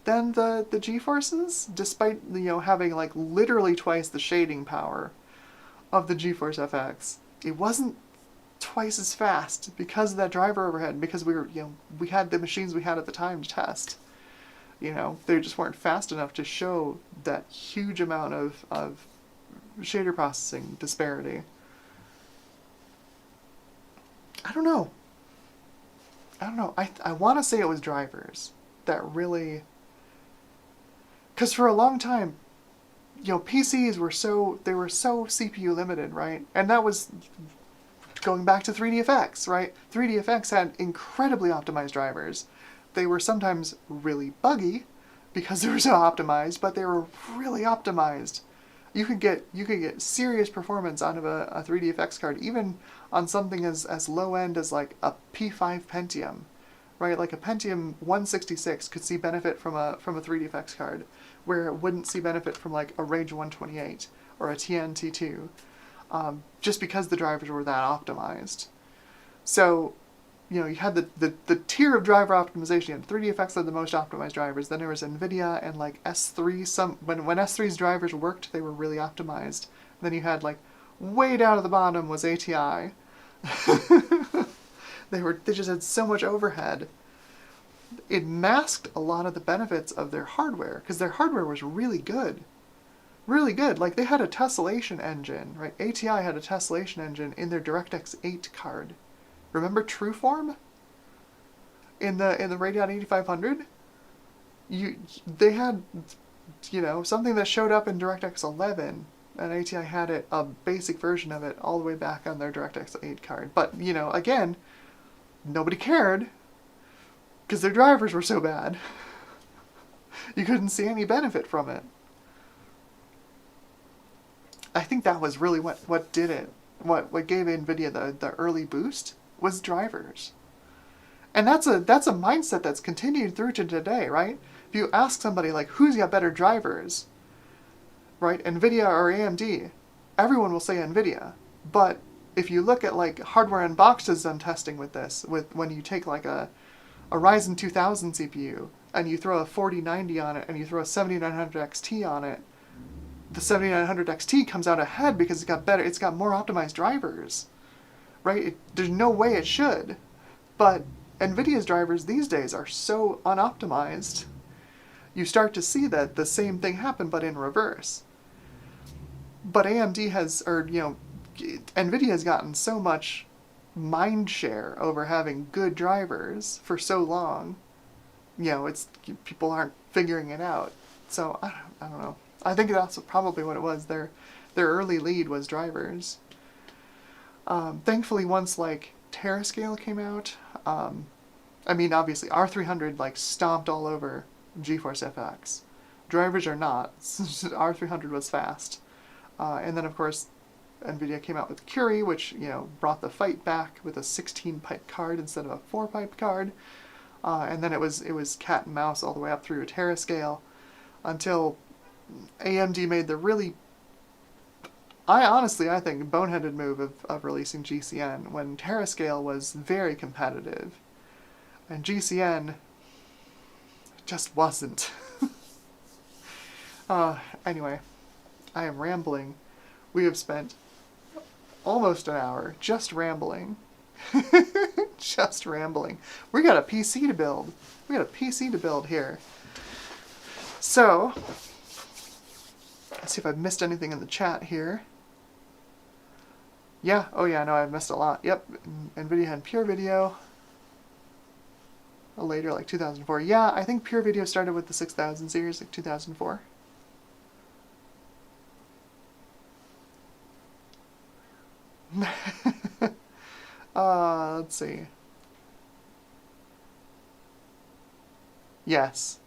than the GeForces, despite having like literally twice the shading power of the GeForce FX. It wasn't twice as fast because of that driver overhead, because we had the machines we had at the time to test. They just weren't fast enough to show that huge amount of shader processing disparity. I don't know. I want to say it was drivers that really, because for a long time, PCs were so CPU limited, right? And that was going back to 3DFX, right? 3DFX had incredibly optimized drivers. They were sometimes really buggy because they were so optimized, but they were really optimized. You could get serious performance out of a 3DFX card, even on something as low end as like a P5 Pentium, right? Like a Pentium 166 could see benefit from a 3DFX card, where it wouldn't see benefit from like a Rage 128 or a TN-T2, just because the drivers were that optimized. So, you know, you had the tier of driver optimization. You had 3DFX had the most optimized drivers. Then there was NVIDIA and like S3. When S3's drivers worked, they were really optimized. And then you had like way down at the bottom was ATI. They just had so much overhead. It masked a lot of the benefits of their hardware, because their hardware was really good. Really good. Like, they had a tessellation engine, right? ATI had a tessellation engine in their DirectX 8 card. Remember Trueform? In the Radeon 8500? They had, you know, something that showed up in DirectX 11, and ATI had it, a basic version of it, all the way back on their DirectX 8 card. But, you know, again, nobody cared, because their drivers were so bad. You couldn't see any benefit from it. I think that was really what did it. What gave NVIDIA the early boost was drivers. And that's a mindset that's continued through to today, right? If you ask somebody, like, who's got better drivers, right, NVIDIA or AMD, everyone will say NVIDIA. But if you look at, like, Hardware Unboxed has done testing with this, when you take, like, a Ryzen 2000 CPU, and you throw a 4090 on it, and you throw a 7900 XT on it, the 7900 XT comes out ahead because it's got more optimized drivers, right? There's no way it should. But NVIDIA's drivers these days are so unoptimized, you start to see that the same thing happen, but in reverse. But AMD has, or, you know, NVIDIA has gotten so much mind share over having good drivers for so long. You know, people aren't figuring it out. So, I don't know. I think that's probably what it was. Their early lead was drivers. Thankfully, once, like, Terascale came out, I mean, obviously, R300, like, stomped all over GeForce FX. Drivers are not. R300 was fast. And then, of course, NVIDIA came out with Curie, which, you know, brought the fight back with a 16-pipe card instead of a 4-pipe card. And then it was cat and mouse all the way up through Terascale until AMD made the really, I think, boneheaded move of releasing GCN when Terascale was very competitive. And GCN just wasn't. Anyway, I am rambling. We have spent almost an hour just rambling. Just rambling. We got a PC to build. We got a PC to build here. So, let's see if I've missed anything in the chat here. Yeah, oh yeah, no, I've missed a lot. Yep, NVIDIA had Pure Video. Later, like 2004. Yeah, I think Pure Video started with the 6000 series, like 2004. Let's see. Yes.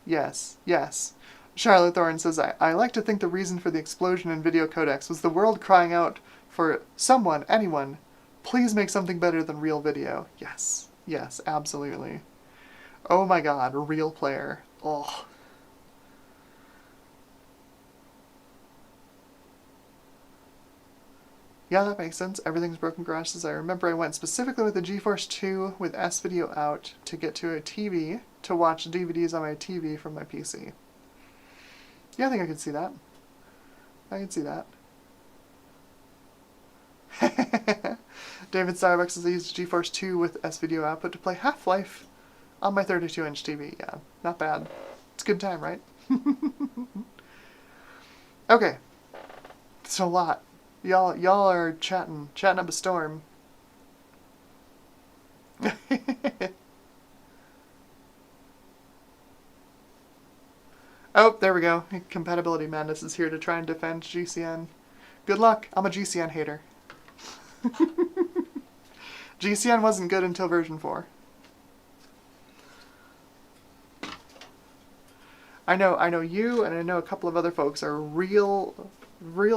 Charlotte Thorne says, I like to think the reason for the explosion in video codecs was the world crying out for someone, anyone, please make something better than real video. Yes, absolutely. Oh my god, Real Player. Oh. Yeah, that makes sense. Everything's broken garage says, I remember I went specifically with the GeForce 2 with S-Video out to get to a TV to watch DVDs on my TV from my PC. Yeah, I think I can see that. David Starbucks says I used GeForce 2 with S-Video output to play Half-Life on my 32-inch TV. Yeah, not bad. It's a good time, right? Okay. It's a lot. Y'all are chatting up a storm. Oh, there we go. Compatibility Madness is here to try and defend GCN. Good luck. I'm a GCN hater. GCN wasn't good until version 4. I know you and I know a couple of other folks are real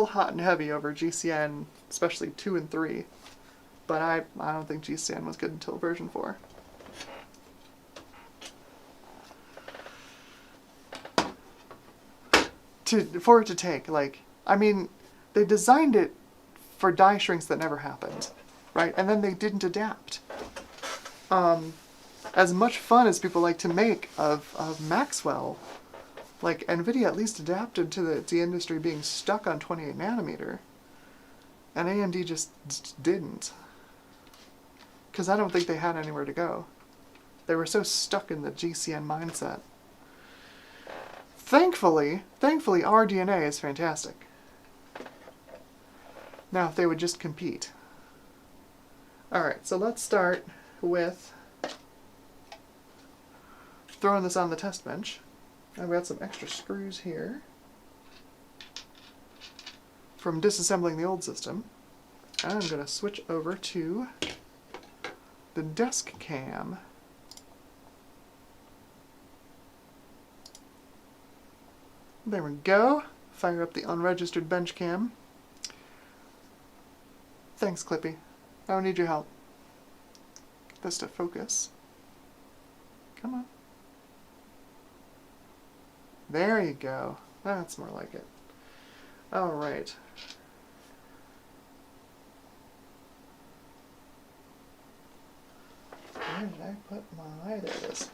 hot and heavy over GCN, especially 2 and 3. But I don't think GCN was good until version 4. for it to take. Like, I mean, they designed it for die shrinks that never happened, right? And then they didn't adapt. As much fun as people like to make of Maxwell, like NVIDIA at least adapted to the industry being stuck on 28 nanometer, and AMD just didn't. Because I don't think they had anywhere to go. They were so stuck in the GCN mindset. Thankfully, RDNA is fantastic. Now, if they would just compete. Alright, so let's start with throwing this on the test bench. I've got some extra screws here from disassembling the old system. I'm going to switch over to the desk cam. There we go. Fire up the unregistered bench cam. Thanks, Clippy. I don't need your help. Get this to focus. Come on. There you go. That's more like it. Alright. Where did I put my... There it is.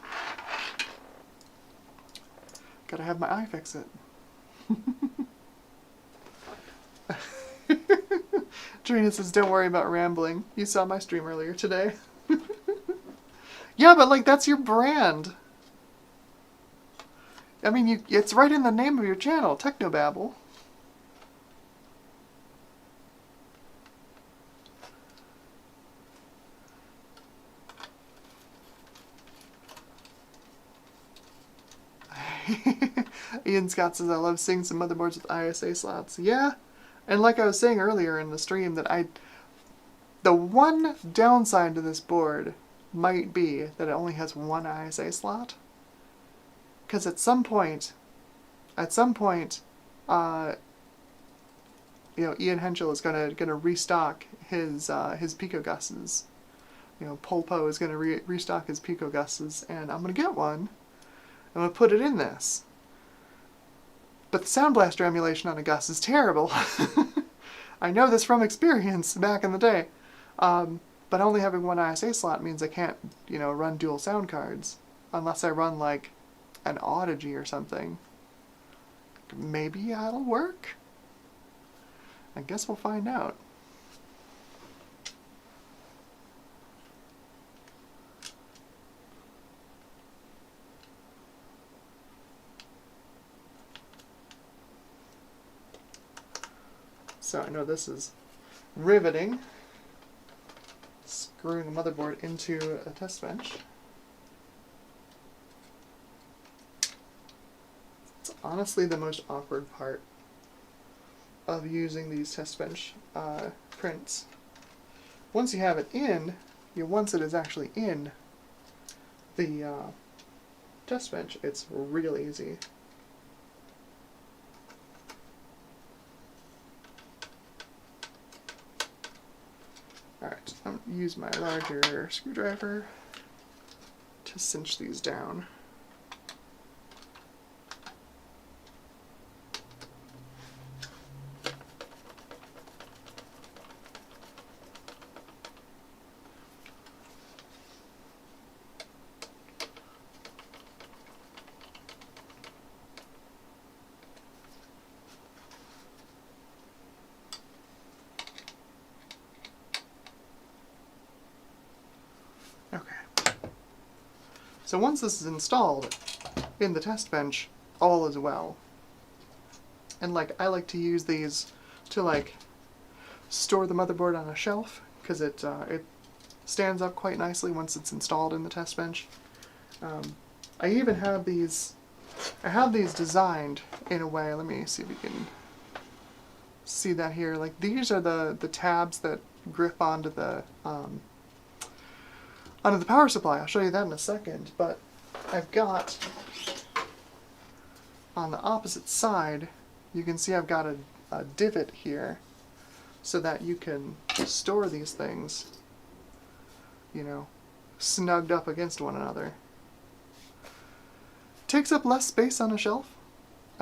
Gotta have my eye fix it. Trina says, don't worry about rambling. You saw my stream earlier today. Yeah, but like, that's your brand. I mean, it's right in the name of your channel, Technobabble. Ian Scott says, I love seeing some motherboards with ISA slots. Yeah, and like I was saying earlier in the stream, that the one downside to this board might be that it only has one ISA slot. Because at some point, you know, Ian Henschel is gonna restock his Pico Gus's. You know, Polpo is gonna restock his Pico Gus's, and I'm gonna get one. I'm gonna put it in this. But the Sound Blaster emulation on a Gus is terrible. I know this from experience back in the day. But only having one ISA slot means I can't, you know, run dual sound cards unless I run like an Audigy or something. Maybe that'll work? I guess we'll find out. So I know this is riveting. Screwing a motherboard into a test bench. It's honestly the most awkward part of using these test bench prints. Once you have it in, once it is actually in the test bench, it's real easy. Alright, I'm going to use my larger screwdriver to cinch these down. So once this is installed in the test bench, all is well. And like, I like to use these to like store the motherboard on a shelf because it stands up quite nicely once it's installed in the test bench. I even have these. I have these designed in a way. Let me see if we can see that here. Like these are the tabs that grip onto the power supply. I'll show you that in a second, but I've got, on the opposite side, you can see I've got a divot here so that you can store these things, you know, snugged up against one another. Takes up less space on a shelf,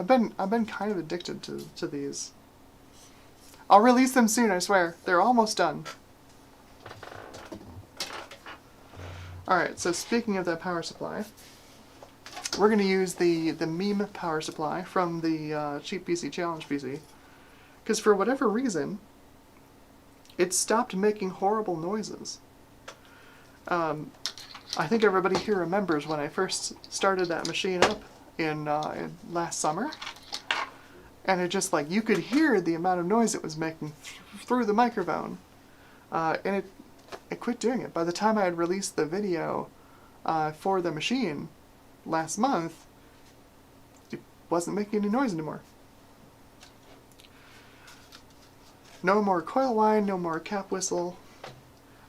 I've been kind of addicted to these. I'll release them soon, I swear. They're almost done. Alright, so speaking of that power supply, we're going to use the meme power supply from the Cheap PC Challenge PC. Because for whatever reason, it stopped making horrible noises. I think everybody here remembers when I first started that machine up in last summer. And it just, like, you could hear the amount of noise it was making through the microphone. And it quit doing it. By the time I had released the video for the machine last month, it wasn't making any noise anymore. No more coil whine, no more cap whistle.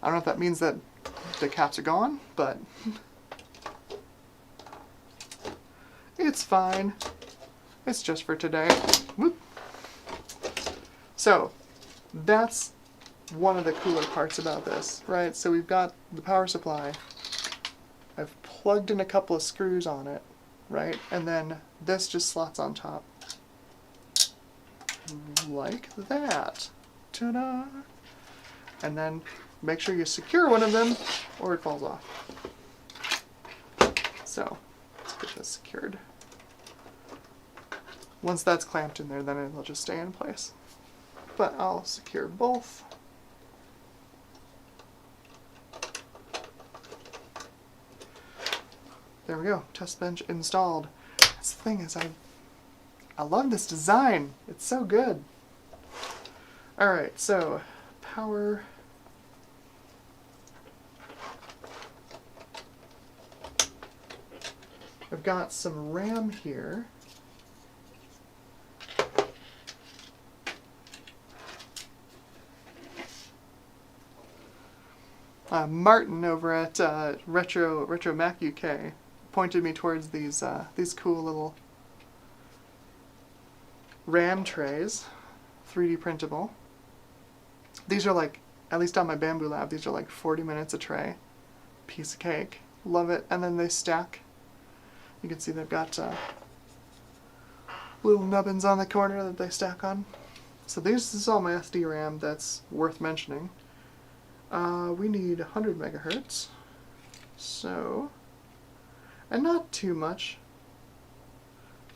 I don't know if that means that the caps are gone, but it's fine. It's just for today. Whoop. So, that's one of the cooler parts about this, right? So we've got the power supply. I've plugged in a couple of screws on it, right? And then this just slots on top. Like that. Ta-da! And then make sure you secure one of them or it falls off. So, let's get this secured. Once that's clamped in there, then it'll just stay in place. But I'll secure both. There we go, test bench installed. That's the thing is, I love this design. It's so good. Alright, so power. I've got some RAM here. Martin over at Retro Mac UK pointed me towards these cool little RAM trays, 3D printable. These are like, at least on my Bamboo Lab, these are like 40 minutes a tray. Piece of cake. Love it. And then they stack. You can see they've got little nubbins on the corner that they stack on. So this is all my SD RAM that's worth mentioning. We need 100 megahertz. So, and not too much.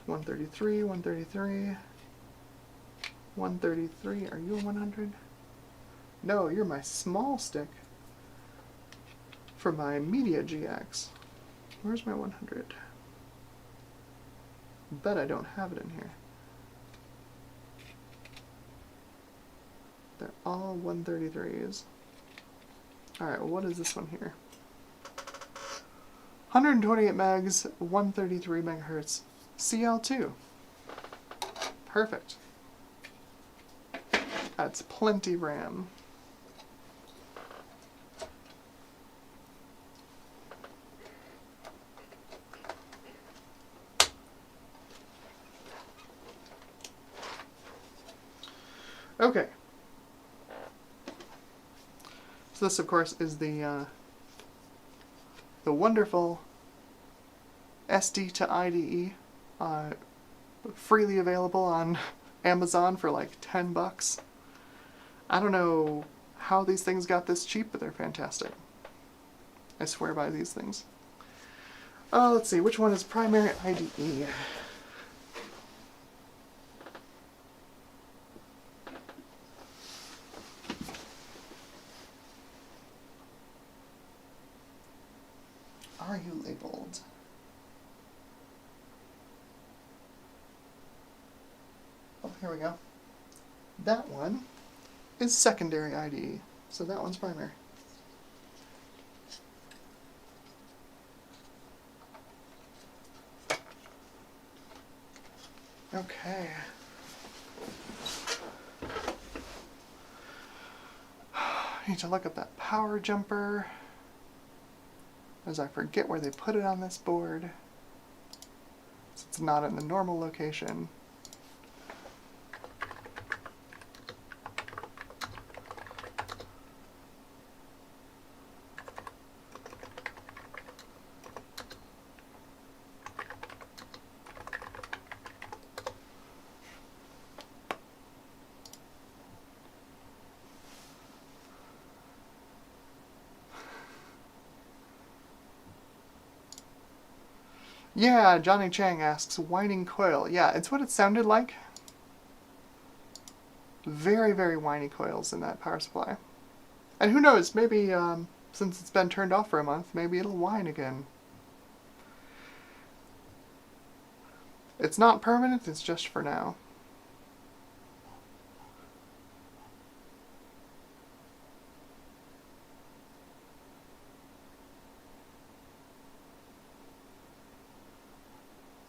133, 133, 133. Are you a 100? No, you're my small stick for my Media GX. Where's my 100? Bet I don't have it in here. They're all 133s. Alright, well, what is this one here? 128 megs, 133 megahertz, CL2. Perfect. That's plenty RAM. Okay. So this, of course, is the wonderful SD to IDE, freely available on Amazon for like $10. I don't know how these things got this cheap, but they're fantastic. I swear by these things. Let's see, which one is primary IDE? Are you labeled? Oh, here we go. That one is secondary IDE, so that one's primary. Okay. I need to look up that power jumper, as I forget where they put it on this board. It's not in the normal location. Yeah, Johnny Chang asks, whining coil. Yeah, it's what it sounded like. Very, very whiny coils in that power supply. And who knows, maybe since it's been turned off for a month, maybe it'll whine again. It's not permanent, it's just for now.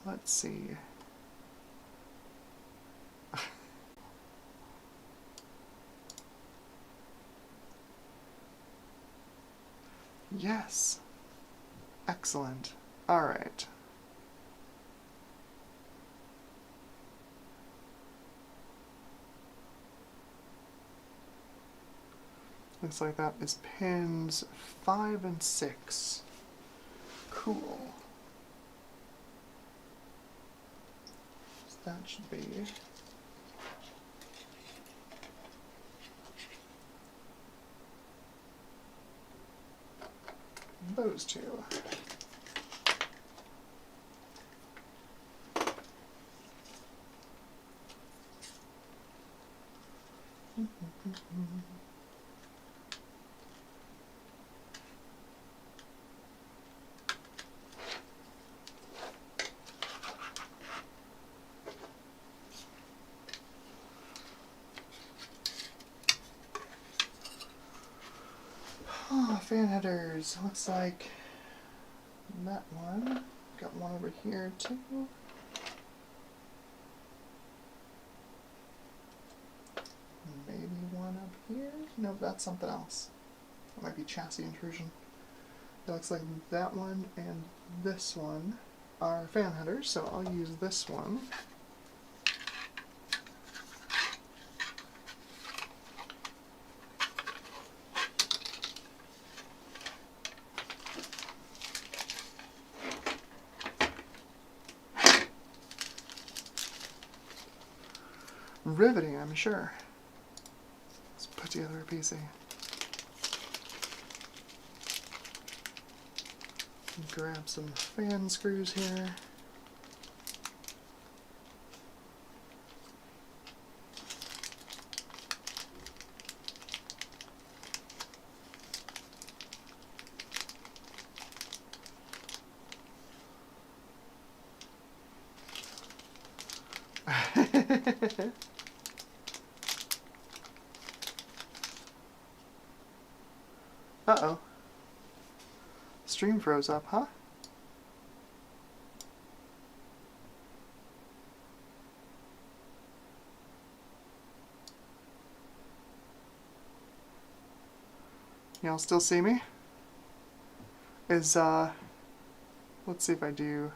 Let's see. Yes. Excellent. All right. Looks like that is pins 5 and 6. Cool. So that should be those two. Oh, fan headers. Looks like that one. Got one over here too. Maybe one up here? No, that's something else. That might be chassis intrusion. It looks like that one and this one are fan headers, so I'll use this one. Riveting, I'm sure. Let's put together a PC. Grab some fan screws here. Uh-oh. Stream froze up, huh? Y'all still see me? Let's see if I do.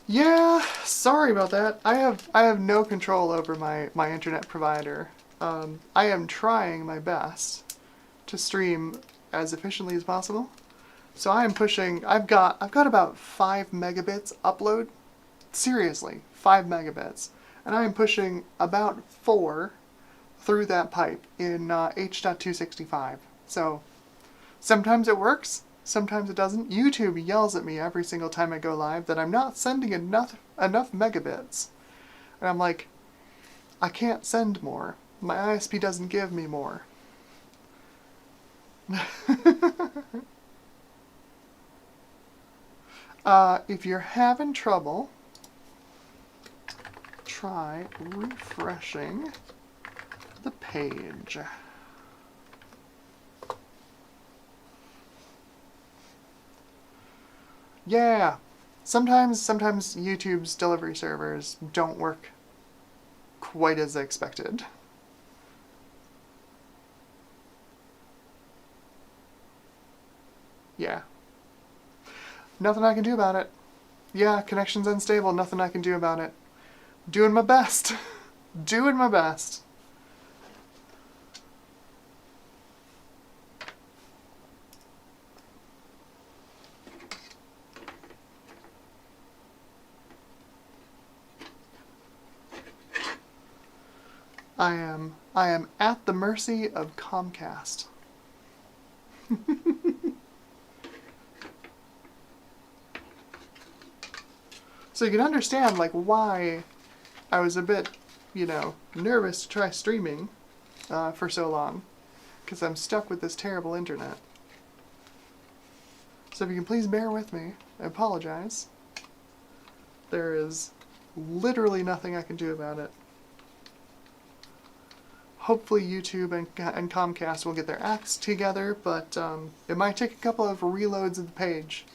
Yeah, sorry about that. I have no control over my internet provider. I am trying my best to stream as efficiently as possible. So I am pushing. I've got about 5 megabits upload. Seriously, 5 megabits, and I am pushing about 4 through that pipe in H.265. So sometimes it works, sometimes it doesn't. YouTube yells at me every single time I go live that I'm not sending enough megabits. And I'm like, I can't send more. My ISP doesn't give me more. If you're having trouble, try refreshing the page. Yeah, sometimes YouTube's delivery servers don't work quite as expected. Yeah. Nothing I can do about it. Yeah, connection's unstable, nothing I can do about it. Doing my best. Doing my best. I am at the mercy of Comcast. So you can understand like why I was a bit, nervous to try streaming for so long, because I'm stuck with this terrible internet. So if you can please bear with me, I apologize. There is literally nothing I can do about it. Hopefully YouTube and Comcast will get their acts together, but it might take a couple of reloads of the page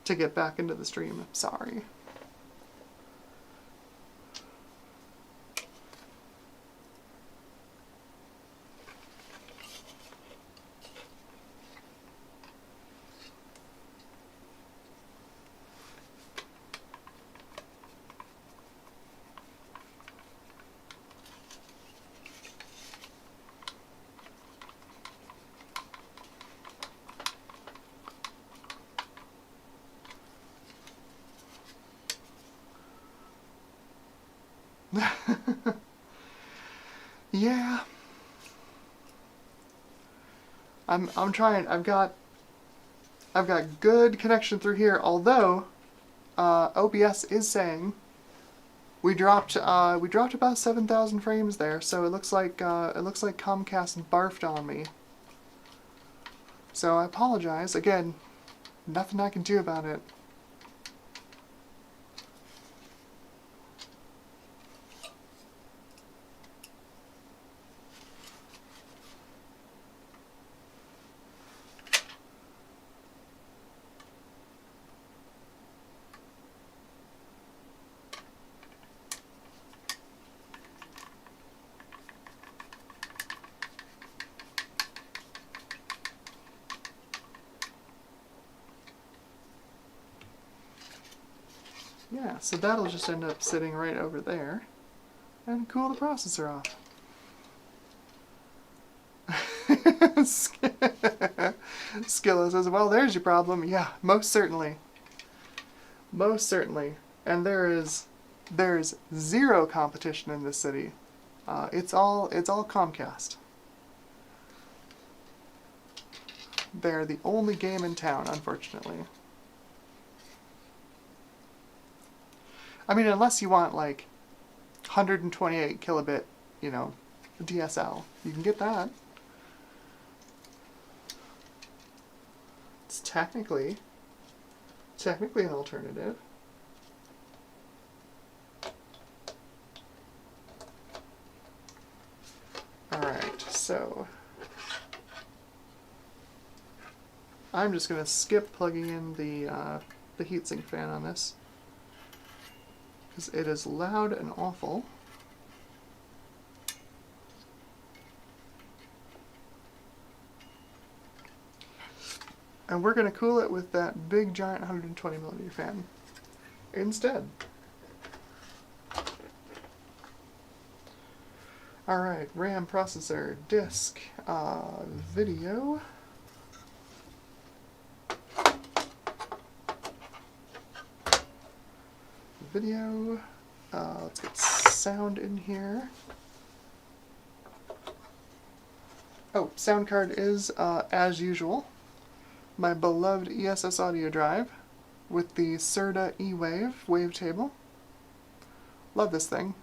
to get back into the stream. I'm sorry. Yeah. I'm trying. I've got good connection through here, although OBS is saying we dropped about 7,000 frames there, so it looks like Comcast barfed on me. So I apologize. Again, nothing I can do about it. Yeah, so that'll just end up sitting right over there and cool the processor off. Skilla says, well, there's your problem. Yeah, most certainly. Most certainly. And there's zero competition in this city. It's all Comcast. They're the only game in town, unfortunately. I mean, unless you want, like, 128 kilobit, DSL. You can get that. It's technically an alternative. Alright, so I'm just going to skip plugging in the heatsink fan on this, because it is loud and awful. And we're going to cool it with that big giant 120mm fan instead. Alright, RAM, processor, disk, video. Let's get sound in here. Oh, sound card is, as usual, my beloved ESS audio drive with the Serta E-Wave wavetable. Love this thing.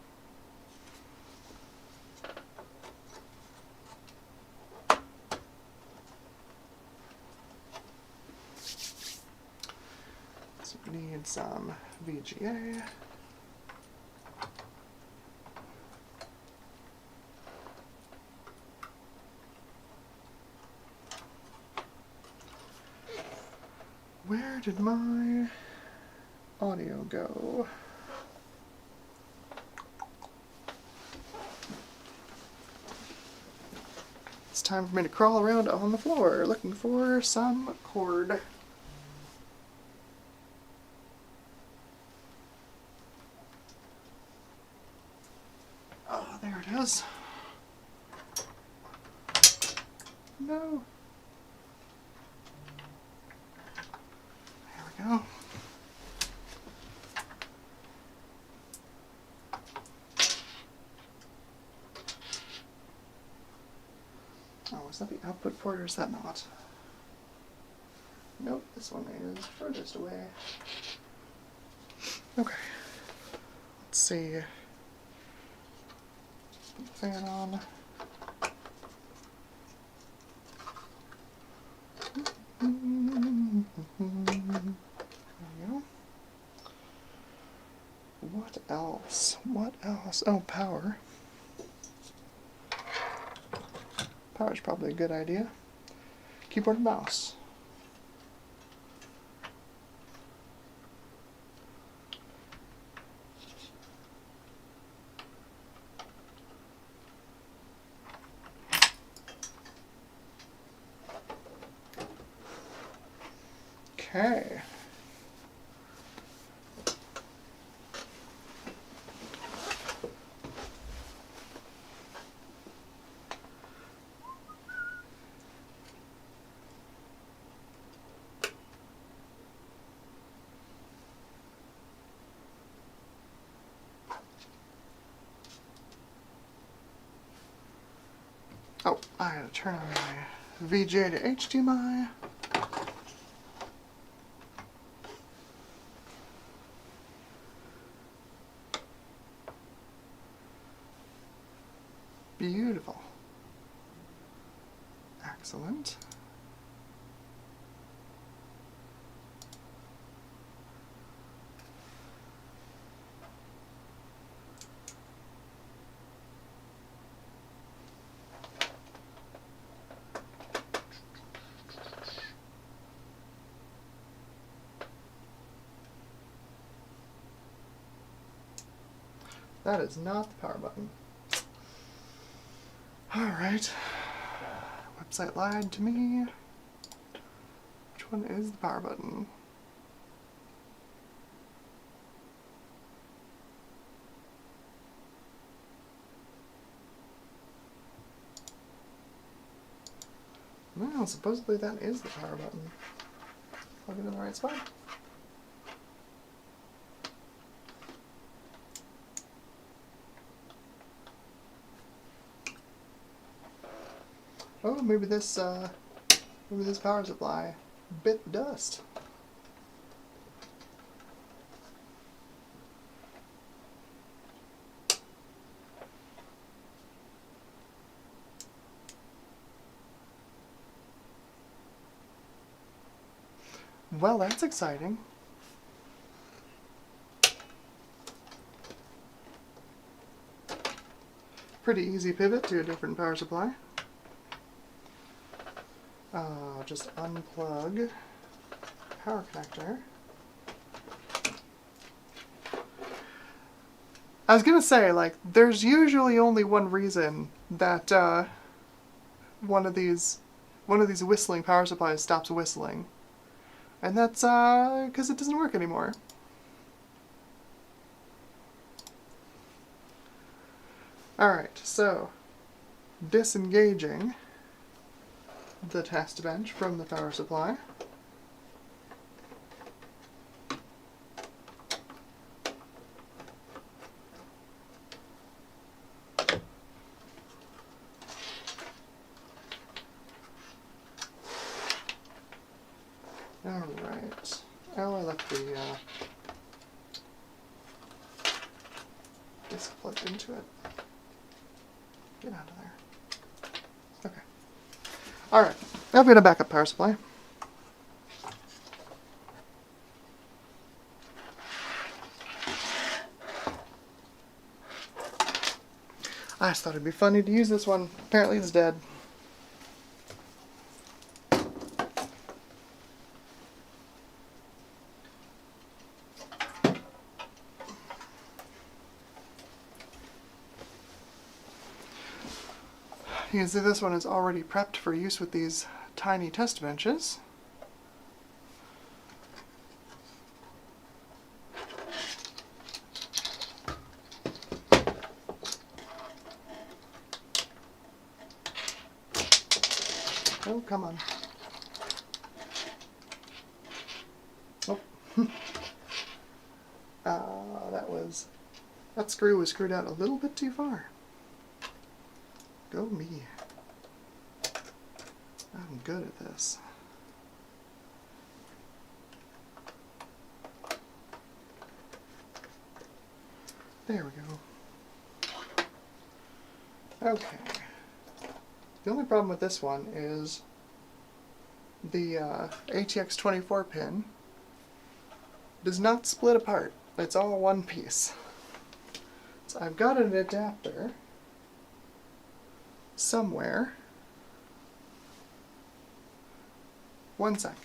So we need some VGA. Where did my audio go? It's time for me to crawl around on the floor looking for some cord. Oh, there it is. No. Go. Is that the output port or is that not? Nope, this one is furthest away. Okay. Let's see. Put the fan on. There we go. What else? What else? Oh, power. Power's probably a good idea. Keyboard and mouse. Okay. Oh, I gotta turn on my VGA to HDMI. Beautiful. Excellent. That is not the power button. Alright. Website lied to me. Which one is the power button? Well, supposedly that is the power button. Plug it in the right spot. Oh, maybe this power supply bit the dust. Well, that's exciting. Pretty easy pivot to a different power supply. Just unplug power connector. I was gonna say, like, there's usually only one reason that one of these whistling power supplies stops whistling, and that's because it doesn't work anymore. All right, so disengaging the test bench from the power supply. Alright. Oh, I left the disc plugged into it. Get out of there. Okay. Alright. I've got a backup power supply. I just thought it'd be funny to use this one. Apparently it's dead. You can see this one is already prepped for use with these tiny test benches. Oh, come on. Oh. That screw was screwed out a little bit too far. Go me. I'm good at this. There we go. Okay. The only problem with this one is the ATX24 pin does not split apart. It's all one piece. So I've got an adapter somewhere. One sec.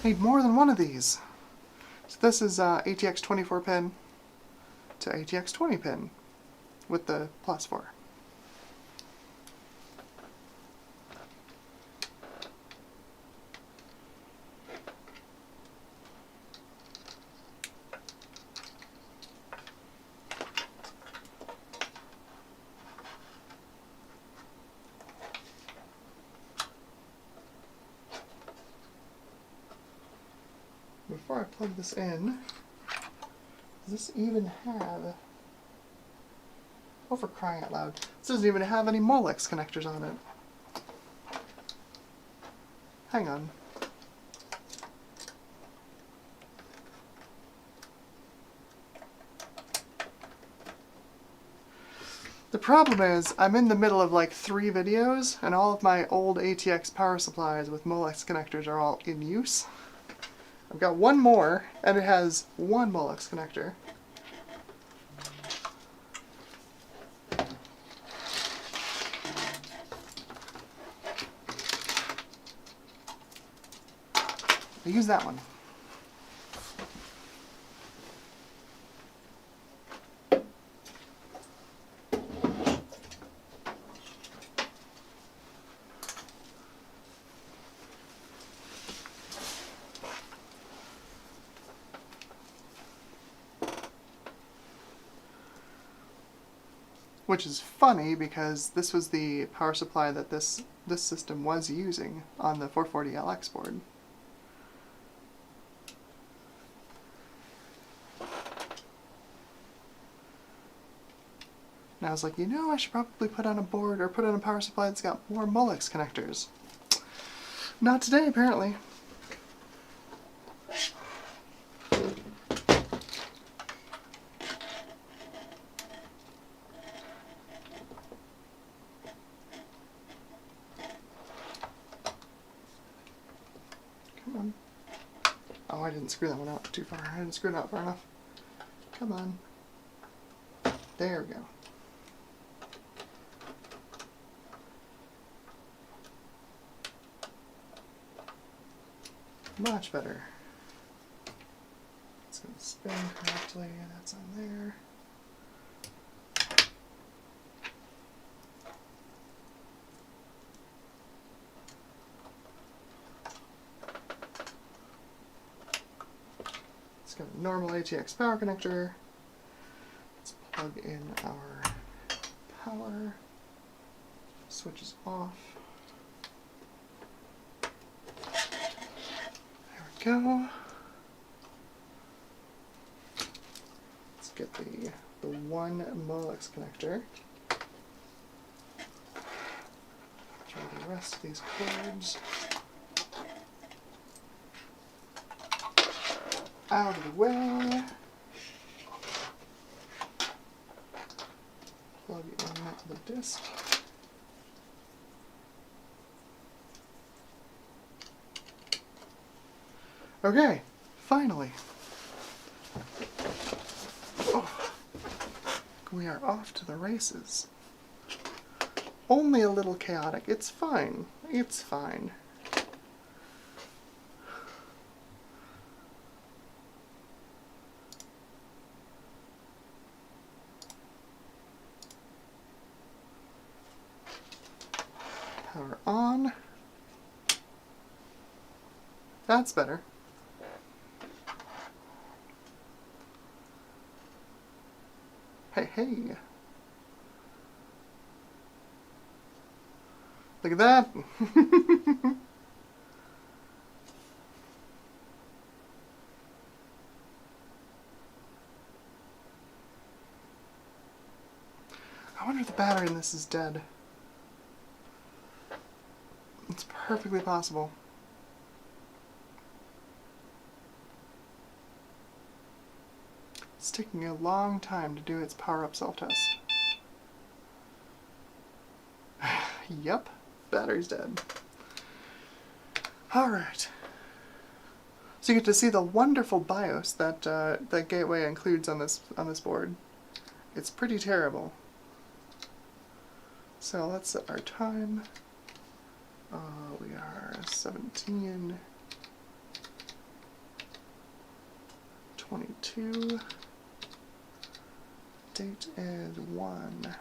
I need more than one of these. So this is ATX24 pin to ATX20 pin with the +4. Before I plug this in, does this even have... Oh, for crying out loud. This doesn't even have any Molex connectors on it. Hang on. The problem is, I'm in the middle of like 3 videos, and all of my old ATX power supplies with Molex connectors are all in use. I've got one more, and it has one Molex connector. I use that one. Which is funny because this was the power supply that this system was using on the 440LX board. And I was like, you know, I should probably put on a board or put on a power supply that's got more Molex connectors. Not today, apparently. Come on. Oh, I didn't screw that one out too far. I didn't screw it out far enough. Come on. There we go. Much better. It's going to spin correctly. That's on there. It's got a normal ATX power connector. Let's plug in our power. Switch is off. There we go. Let's get the one Molex connector. Try the rest of these cords out of the way. Plug in the disc. Okay, finally. Oh, we are off to the races. Only a little chaotic. It's fine. It's fine. Power on. That's better. Hey, hey. Look at that. I wonder if the battery in this is dead. It's perfectly possible. It's taking a long time to do its power-up self-test. Yep, battery's dead. Alright. So you get to see the wonderful BIOS that that Gateway includes on this board. It's pretty terrible. So let's set our time. We are 17:22. Date is 1/13.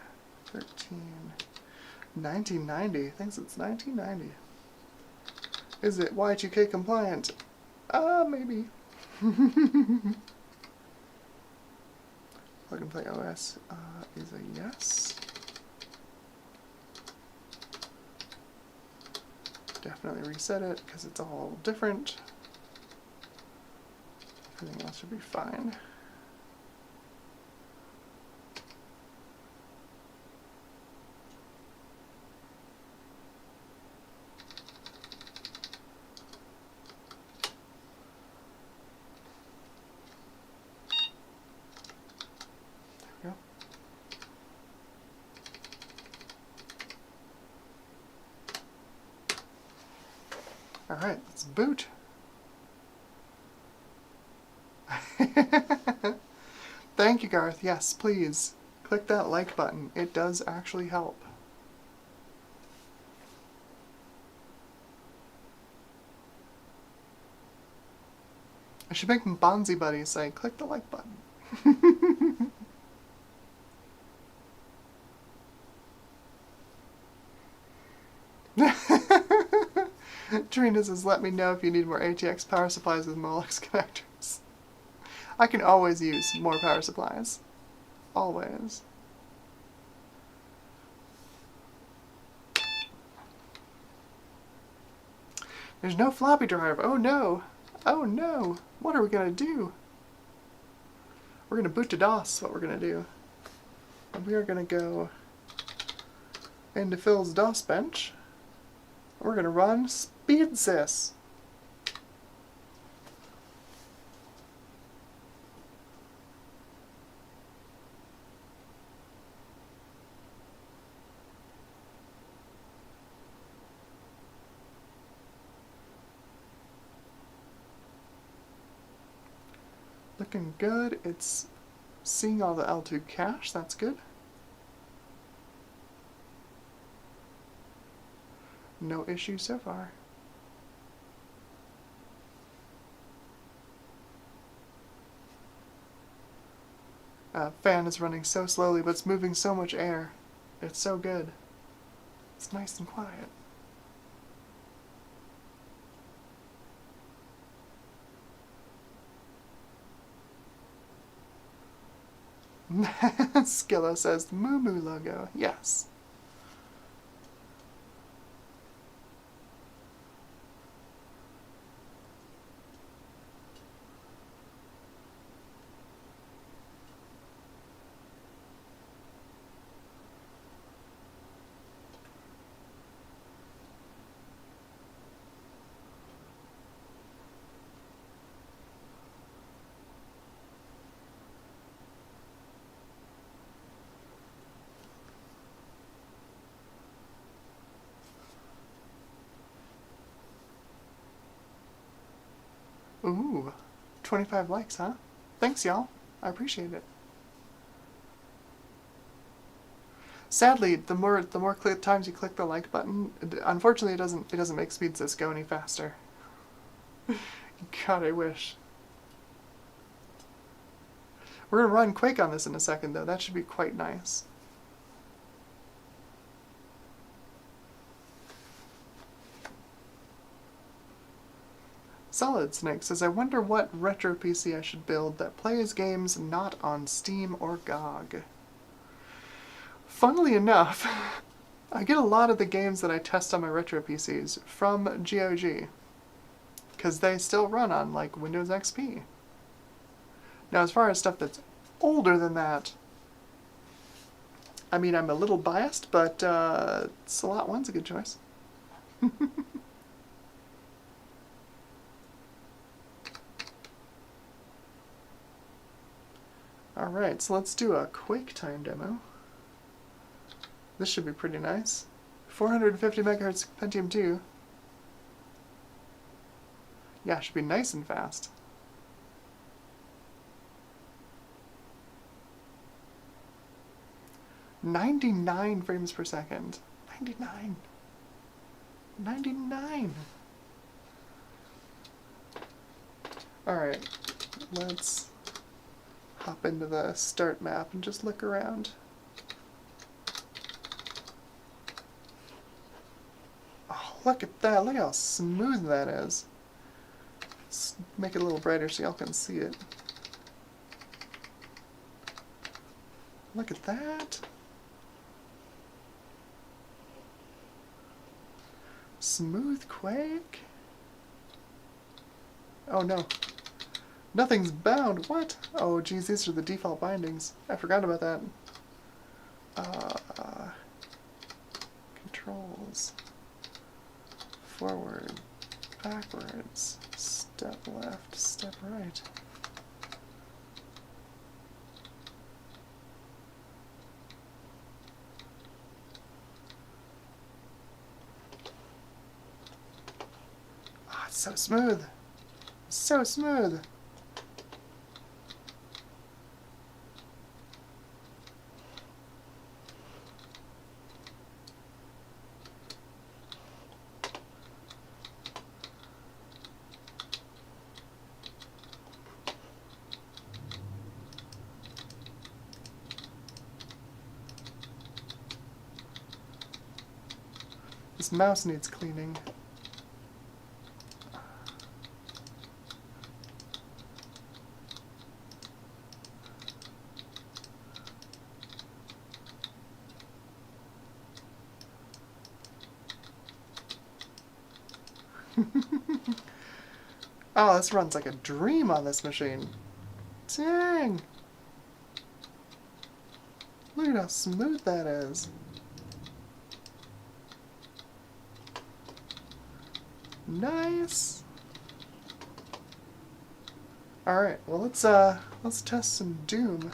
1990. Thinks it's 1990. Is it Y2K compliant? Maybe. Plug and Play OS is a yes. Definitely reset it because it's all different. Everything else should be fine. There we go. Alright, let's boot. Thank you, Garth. Yes, please. Click that like button. It does actually help. I should make Bonzi Buddies say, click the like button. Trina says, let me know if you need more ATX power supplies with Molex connectors. I can always use more power supplies. Always. There's no floppy drive. Oh no. Oh no. What are we going to do? We're going to boot to DOS, what we're going to do. And we are going to go into Phil's DOS bench. We're going to run SpeedSys. Looking good. It's seeing all the L2 cache. That's good. No issues so far. Fan is running so slowly, but it's moving so much air. It's so good. It's nice and quiet. Skilla says the Moo Moo logo. Yes. Ooh, 25 likes, huh? Thanks, y'all. I appreciate it. Sadly, the more times you click the like button, unfortunately, it doesn't make SpeedSys go any faster. God, I wish. We're gonna run Quake on this in a second, though. That should be quite nice. Solid Snake says, I wonder what retro PC I should build that plays games not on Steam or GOG. Funnily enough, I get a lot of the games that I test on my retro PCs from GOG, because they still run on like Windows XP. Now, as far as stuff that's older than that, I mean, I'm a little biased, but Slot 1's a good choice. Alright, so let's do a QuakeTime demo. This should be pretty nice. 450 megahertz Pentium 2. Yeah, it should be nice and fast. "99 frames per second. 99. 99. Alright, let's hop into the start map and just look around. Oh, look at that. Look how smooth that is. Let's make it a little brighter so y'all can see it. Look at that. Smooth Quake? Oh no. Nothing's bound. What? Oh geez, these are the default bindings. I forgot about that. Controls. Forward. Backwards. Step left. Step right. Oh, it's so smooth. So smooth. This mouse needs cleaning. Oh, this runs like a dream on this machine. Dang! Look at how smooth that is. Nice. All right, well let's test some Doom.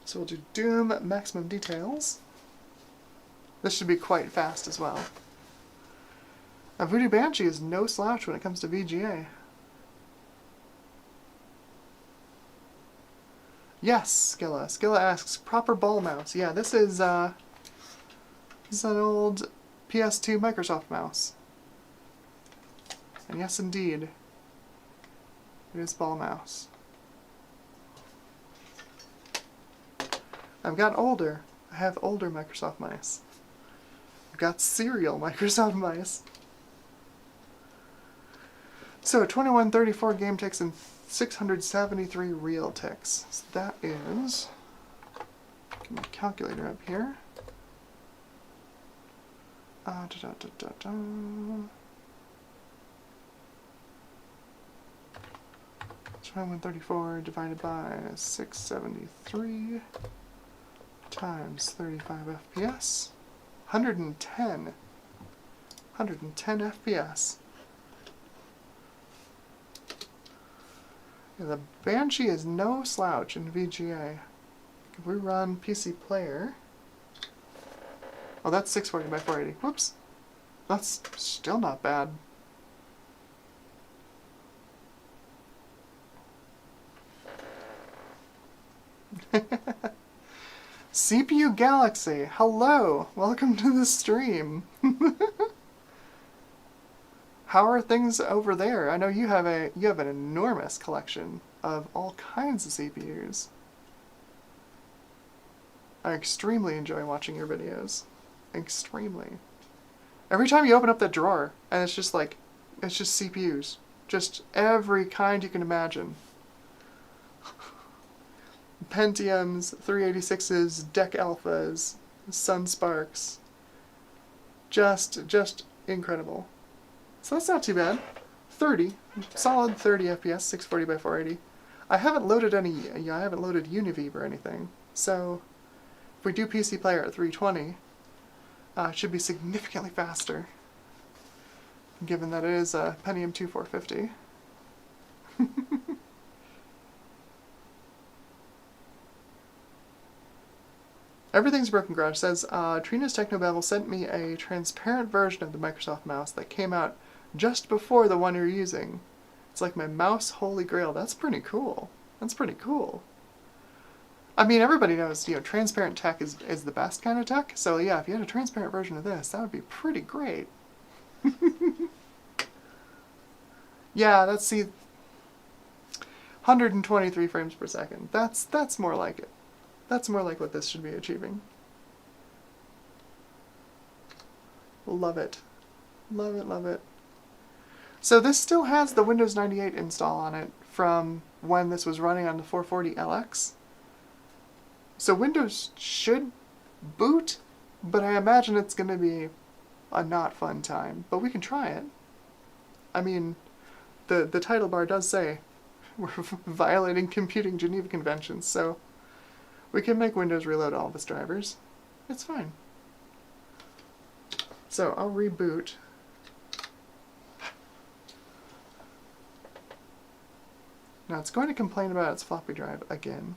So we'll do Doom maximum details. This should be quite fast as well. Now, Voodoo Banshee is no slouch when it comes to VGA. Yes, Skilla. Skilla asks, proper ball mouse. Yeah, this is an old PS2 Microsoft mouse. And yes, indeed, it is ball mouse. I've got older. I have older Microsoft mice. I've got serial Microsoft mice. So 2134 game ticks and 673 real ticks. So that is, get my calculator up here. 2134 divided by 673 times 35 FPS. 110. 110 FPS. Yeah, the Banshee is no slouch in VGA. If we run PC Player... Oh, that's 640 by 480. Whoops. That's still not bad. CPU Galaxy, hello! Welcome to the stream. How are things over there? I know you have an enormous collection of all kinds of CPUs. I extremely enjoy watching your videos. Extremely. Every time you open up that drawer, and it's just CPUs. Just every kind you can imagine. Pentiums, 386s, DEC Alphas, Sun Sparks. Just incredible. So that's not too bad. 30, solid 30 FPS, 640 by 480. I haven't loaded I haven't loaded Univive or anything. So if we do PC Player at 320, it should be significantly faster, given that it is a Pentium 2 450. Everything's Broken Garage says, Trina's Technobabble sent me a transparent version of the Microsoft mouse that came out just before the one you're using. It's like my mouse holy grail. That's pretty cool. That's pretty cool. I mean, everybody knows, transparent tech is the best kind of tech. So yeah, if you had a transparent version of this, that would be pretty great. Yeah, let's see. 123 frames per second. That's more like it. That's more like what this should be achieving. Love it. Love it, love it. So this still has the Windows 98 install on it from when this was running on the 440LX. So Windows should boot, but I imagine it's going to be a not fun time. But we can try it. I mean, the title bar does say we're violating computing Geneva Conventions, so we can make Windows reload all of its drivers. It's fine. So I'll reboot. Now it's going to complain about its floppy drive again.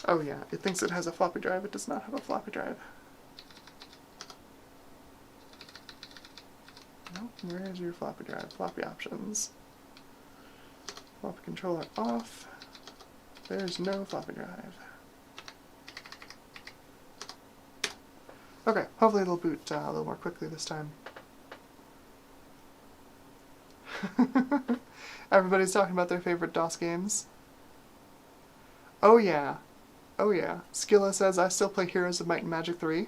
Oh yeah, it thinks it has a floppy drive. It does not have a floppy drive. Nope, where's your floppy drive? Floppy options. Floppy controller off. There's no floppy drive. Okay, hopefully it'll boot a little more quickly this time. Everybody's talking about their favorite DOS games. Oh yeah. Oh yeah. Skilla says, I still play Heroes of Might and Magic 3.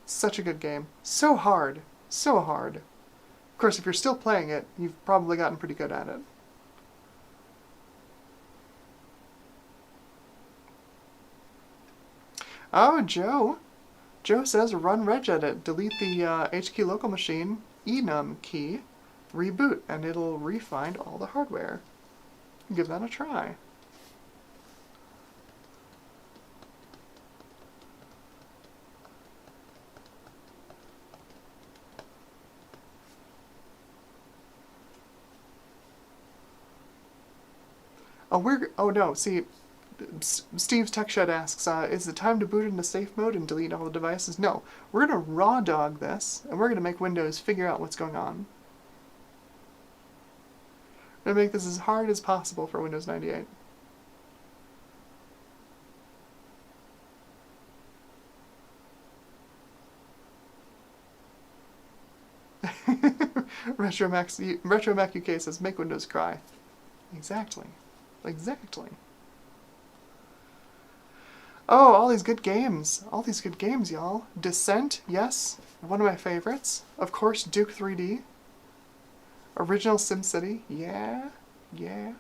Such a good game. So hard. So hard. Of course, if you're still playing it, you've probably gotten pretty good at it. Oh, Joe. Joe says, run regedit. Delete the HKey local machine enum key. Reboot, and it'll re-find all the hardware. Give that a try. Oh no, see, Steve's Tech Shed asks, is it time to boot into safe mode and delete all the devices? No, we're going to raw dog this, and we're going to make Windows figure out what's going on. We're going to make this as hard as possible for Windows 98. Retromac UK says, make Windows cry. Exactly. Exactly. Oh, all these good games. All these good games, y'all. Descent, yes. One of my favorites. Of course, Duke 3D. Original SimCity. Yeah. Yeah.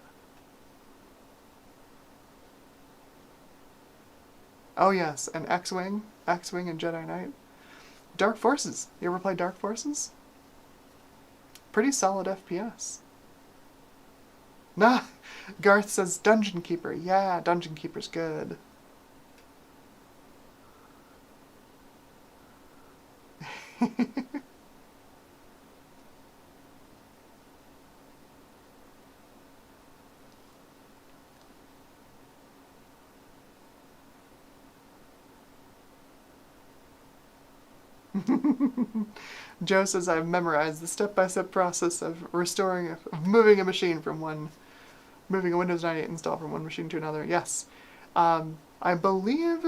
Oh, yes. And X-Wing. X-Wing and Jedi Knight. Dark Forces. You ever play Dark Forces? Pretty solid FPS. Nah. Garth says Dungeon Keeper. Yeah, Dungeon Keeper's good. Joe says I've memorized the step-by-step process of moving a machine from moving a Windows 98 install from one machine to another. Yes. I believe,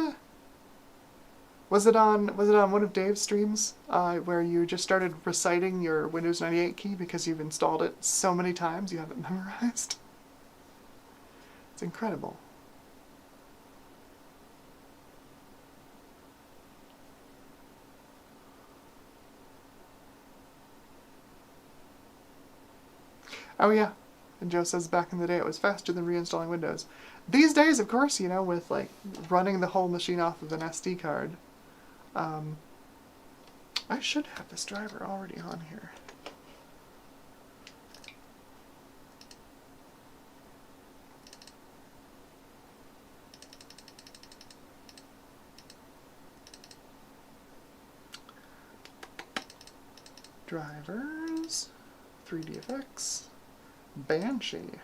was it on one of Dave's streams where you just started reciting your Windows 98 key because you've installed it so many times you have it memorized? It's incredible. Oh yeah, and Joe says back in the day it was faster than reinstalling Windows. These days, of course, you know, with like running the whole machine off of an SD card, I should have this driver already on here. Drivers, 3DFX, Banshee.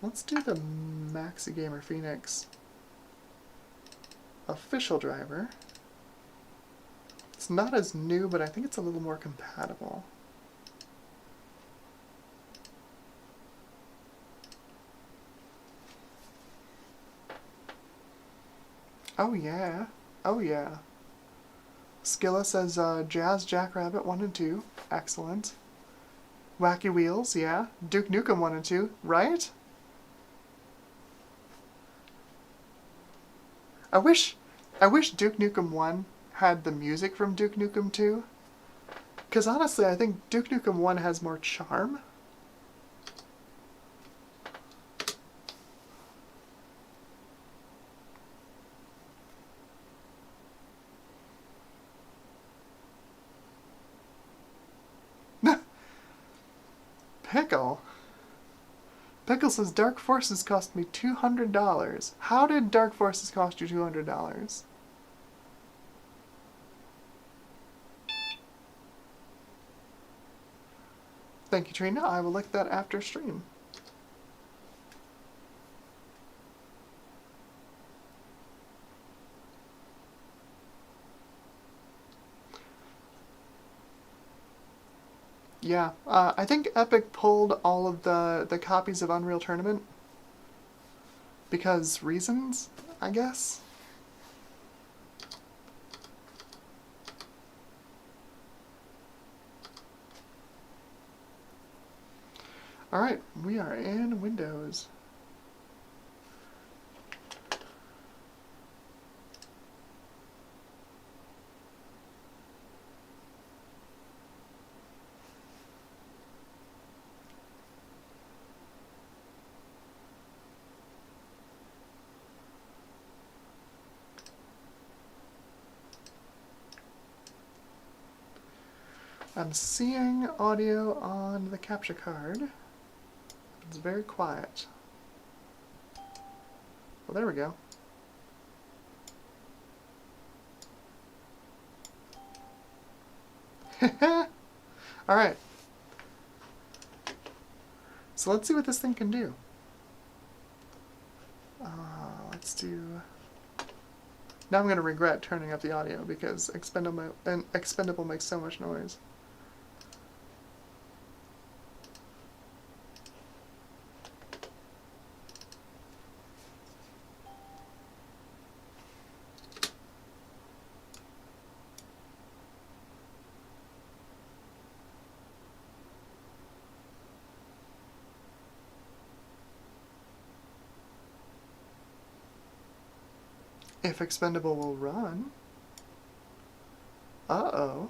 Let's do the Maxi Gamer Phoenix official driver. It's not as new, but I think it's a little more compatible. Oh yeah, oh yeah. Skilla says Jazz Jackrabbit 1 and 2, excellent. Wacky Wheels, yeah. Duke Nukem 1 and 2, right? I wish Duke Nukem 1 had the music from Duke Nukem 2. Because honestly, I think Duke Nukem 1 has more charm. Pickle? Pickle says Dark Forces cost me $200. How did Dark Forces cost you $200? Thank you, Trina. I will look that after stream. Yeah, I think Epic pulled all of the copies of Unreal Tournament because reasons, I guess. Alright, we are in Windows. I'm seeing audio on the capture card. It's very quiet. Well, there we go. Alright. So let's see what this thing can do. Let's do... Now I'm going to regret turning up the audio because Expendable makes so much noise. If Expendable will run. Uh-oh.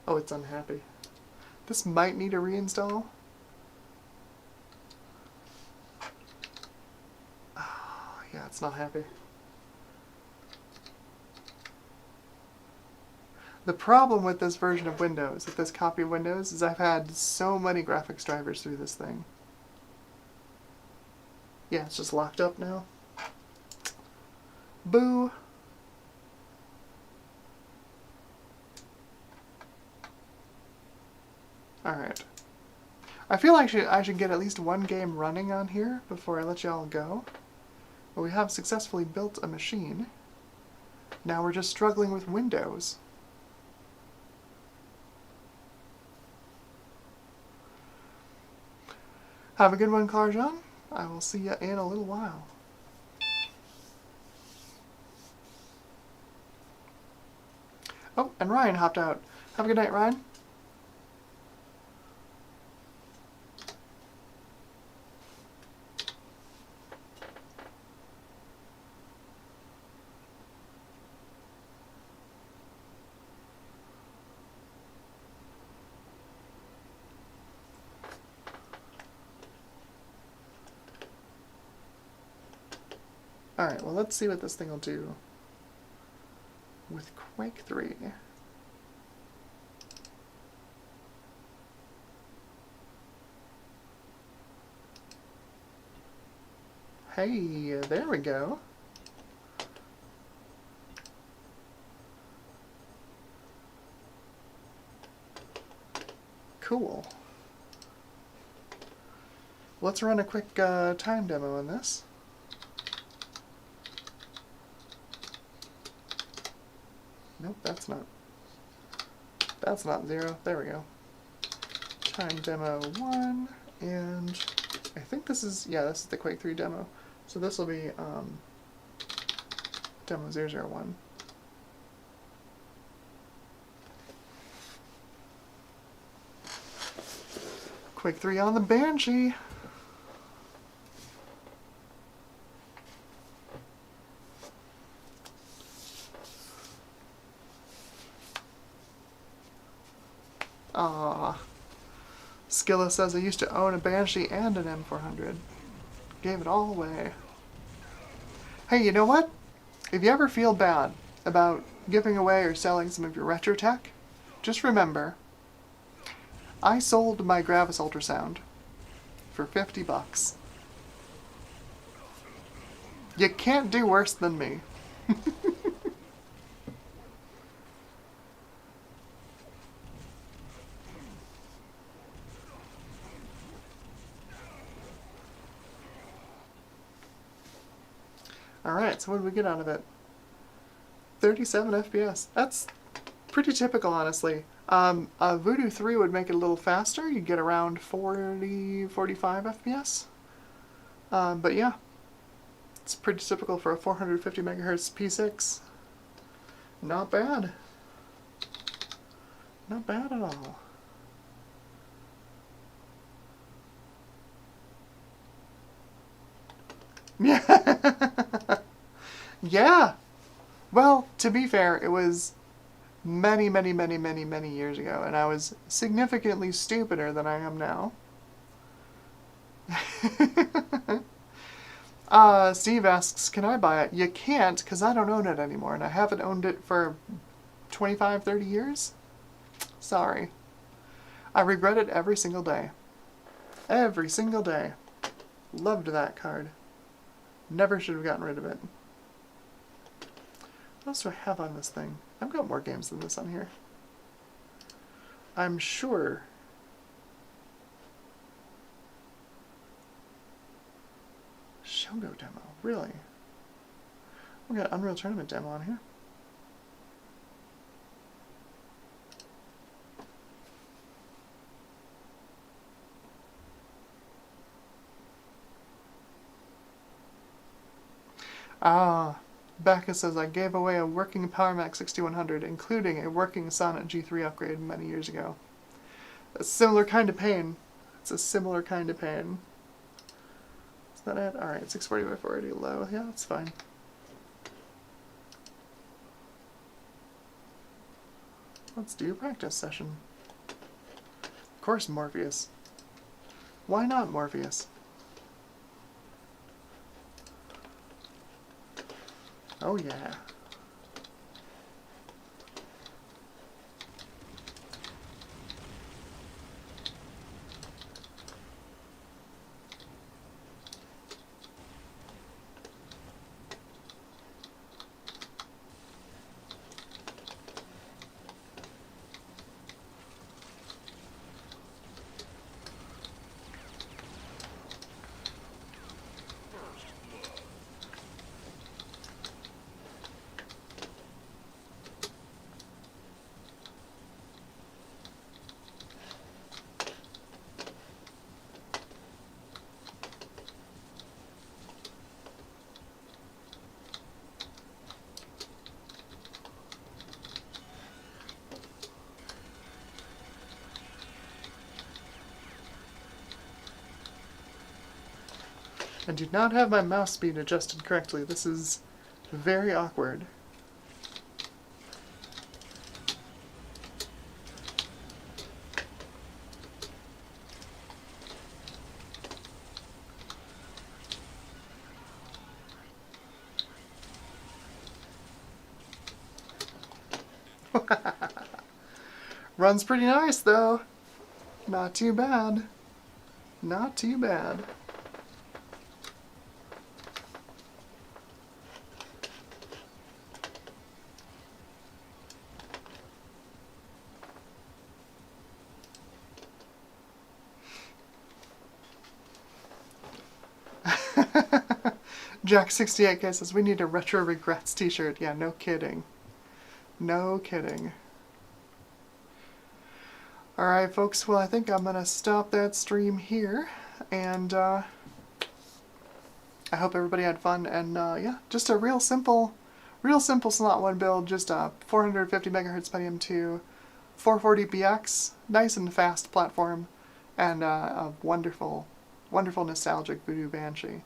Oh, it's unhappy. This might need a reinstall. Oh, yeah, it's not happy. The problem with this version of Windows, with this copy of Windows, is I've had so many graphics drivers through this thing. Yeah, it's just locked up now. Boo! Alright. I feel like I should get at least one game running on here before I let y'all go. But we have successfully built a machine. Now we're just struggling with Windows. Have a good one, Carjon. I will see you in a little while. Oh, and Ryan hopped out. Have a good night, Ryan. Alright, well, let's see what this thing will do with Quake 3. Hey, there we go. Cool. Let's run a quick time demo on this. Nope, that's not 0. There we go. Time demo 1, and I think this is, yeah, this is the Quake 3 demo. So this will be demo 001. Quake 3 on the Banshee. Ah, Skilla says I used to own a Banshee and an M400. Gave it all away. Hey, you know what? If you ever feel bad about giving away or selling some of your retro tech, just remember, I sold my Gravis Ultrasound for $50. You can't do worse than me. Alright, so what did we get out of it? 37 FPS. That's pretty typical, honestly. Voodoo 3 would make it a little faster. You'd get around 40, 45 FPS. But yeah, it's pretty typical for a 450 megahertz P6. Not bad. Not bad at all. Yeah. Yeah. Well, to be fair, it was many years ago, and I was significantly stupider than I am now. Steve asks, can I buy it? You can't, because I don't own it anymore, and I haven't owned it for 25, 30 years. Sorry. I regret it every single day. Every single day. Loved that card. Never should have gotten rid of it. What else do I have on this thing? I've got more games than this on here. I'm sure. Shogo demo, really? We got Unreal Tournament demo on here. Ah, Becca says, I gave away a working PowerMac 6100, including a working Sonnet G3 upgrade many years ago. A similar kind of pain. It's a similar kind of pain. Is that it? Alright, 640 by 480 low. Yeah, that's fine. Let's do a practice session. Of course, Morpheus. Why not Morpheus? Oh yeah. I do not have my mouse speed adjusted correctly. This is very awkward. Runs pretty nice, though. Not too bad. Not too bad. Jack68K says, we need a Retro Regrets t-shirt. Yeah, no kidding. No kidding. Alright, folks, well, I think I'm going to stop that stream here, and I hope everybody had fun, and yeah, just a real simple Slot 1 build, just a 450 megahertz Pentium 2, 440BX, nice and fast platform, and a wonderful nostalgic Voodoo Banshee.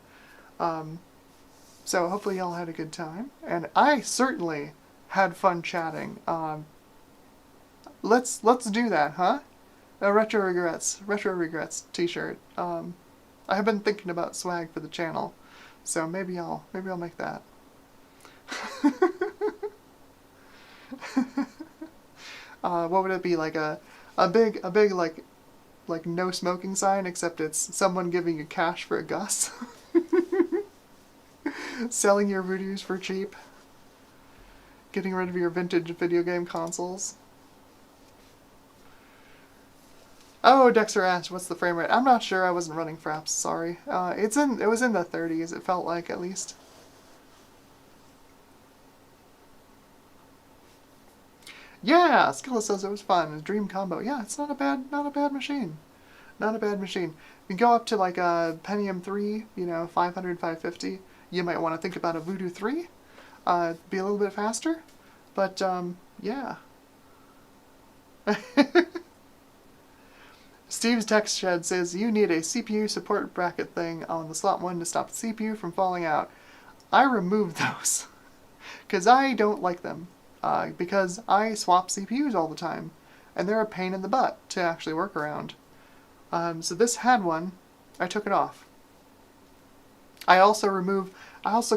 So hopefully y'all had a good time, and I certainly had fun chatting. Let's do that, huh? A Retro Regrets t-shirt. I have been thinking about swag for the channel, so maybe I'll make that. What would it be, like a big like no smoking sign, except it's someone giving you cash for a Gus? Selling your Voodoos for cheap. Getting rid of your vintage video game consoles. Oh, Dexter asked, what's the frame rate? I'm not sure, I wasn't running Fraps, sorry. It was in the 30s, it felt like, at least. Yeah, Skilla says it was fun. A dream combo. Yeah, it's not a bad machine. Not a bad machine. You go up to like a Pentium 3, 500, 550. You might want to think about a Voodoo 3. Be a little bit faster. But, yeah. Steve's text shed says, you need a CPU support bracket thing on the Slot 1 to stop the CPU from falling out. I removed those. Because I don't like them. Because I swap CPUs all the time. And they're a pain in the butt to actually work around. So this had one. I took it off. I also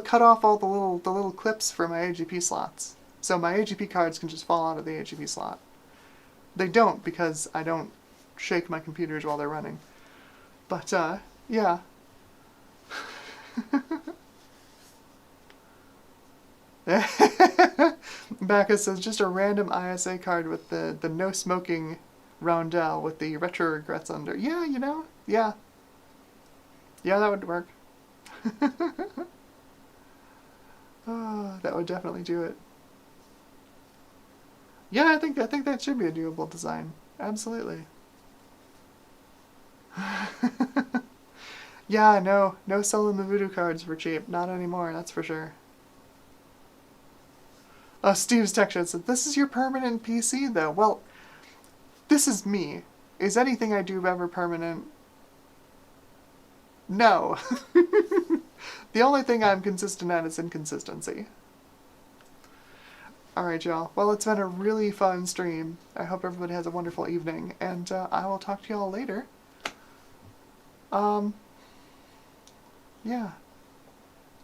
cut off all the little clips for my AGP slots. So my AGP cards can just fall out of the AGP slot. They don't, because I don't shake my computers while they're running. But, yeah. Bacchus says, just a random ISA card with the no smoking roundel with the Retro Regrets under. Yeah, yeah. Yeah, that would work. Oh, that would definitely do it. Yeah, I think that should be a doable design. Absolutely. Yeah, no selling the Voodoo cards for cheap. Not anymore, that's for sure. Oh, Steve's text said, this is your permanent PC, though. Well, this is me. Is anything I do ever permanent? No. The only thing I'm consistent at is inconsistency. Alright, y'all. Well, it's been a really fun stream. I hope everybody has a wonderful evening, and I will talk to y'all later. Yeah.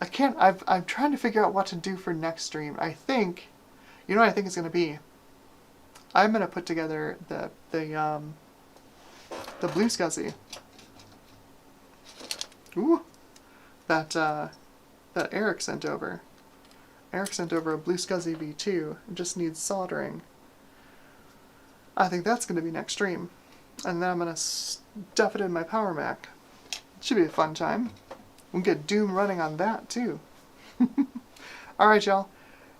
I'm trying to figure out what to do for next stream. I think, you know what I think it's going to be? I'm going to put together the Blue Scuzzy. Ooh. That Eric sent over. Eric sent over a Blue Scuzzy V2. It just needs soldering. I think that's going to be next stream. And then I'm going to stuff it in my Power Mac. Should be a fun time. We'll get Doom running on that, too. Alright, y'all.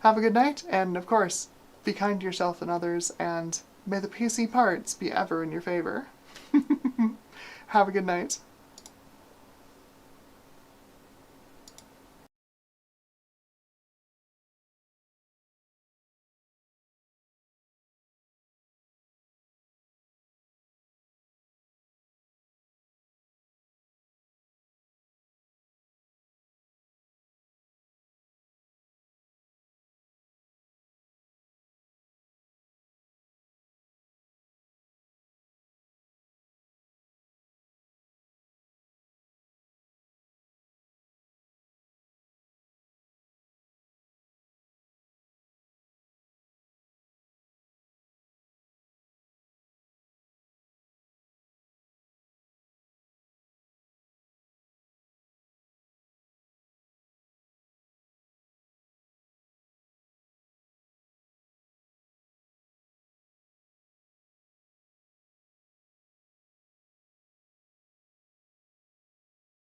Have a good night, and of course, be kind to yourself and others, and may the PC parts be ever in your favor. Have a good night.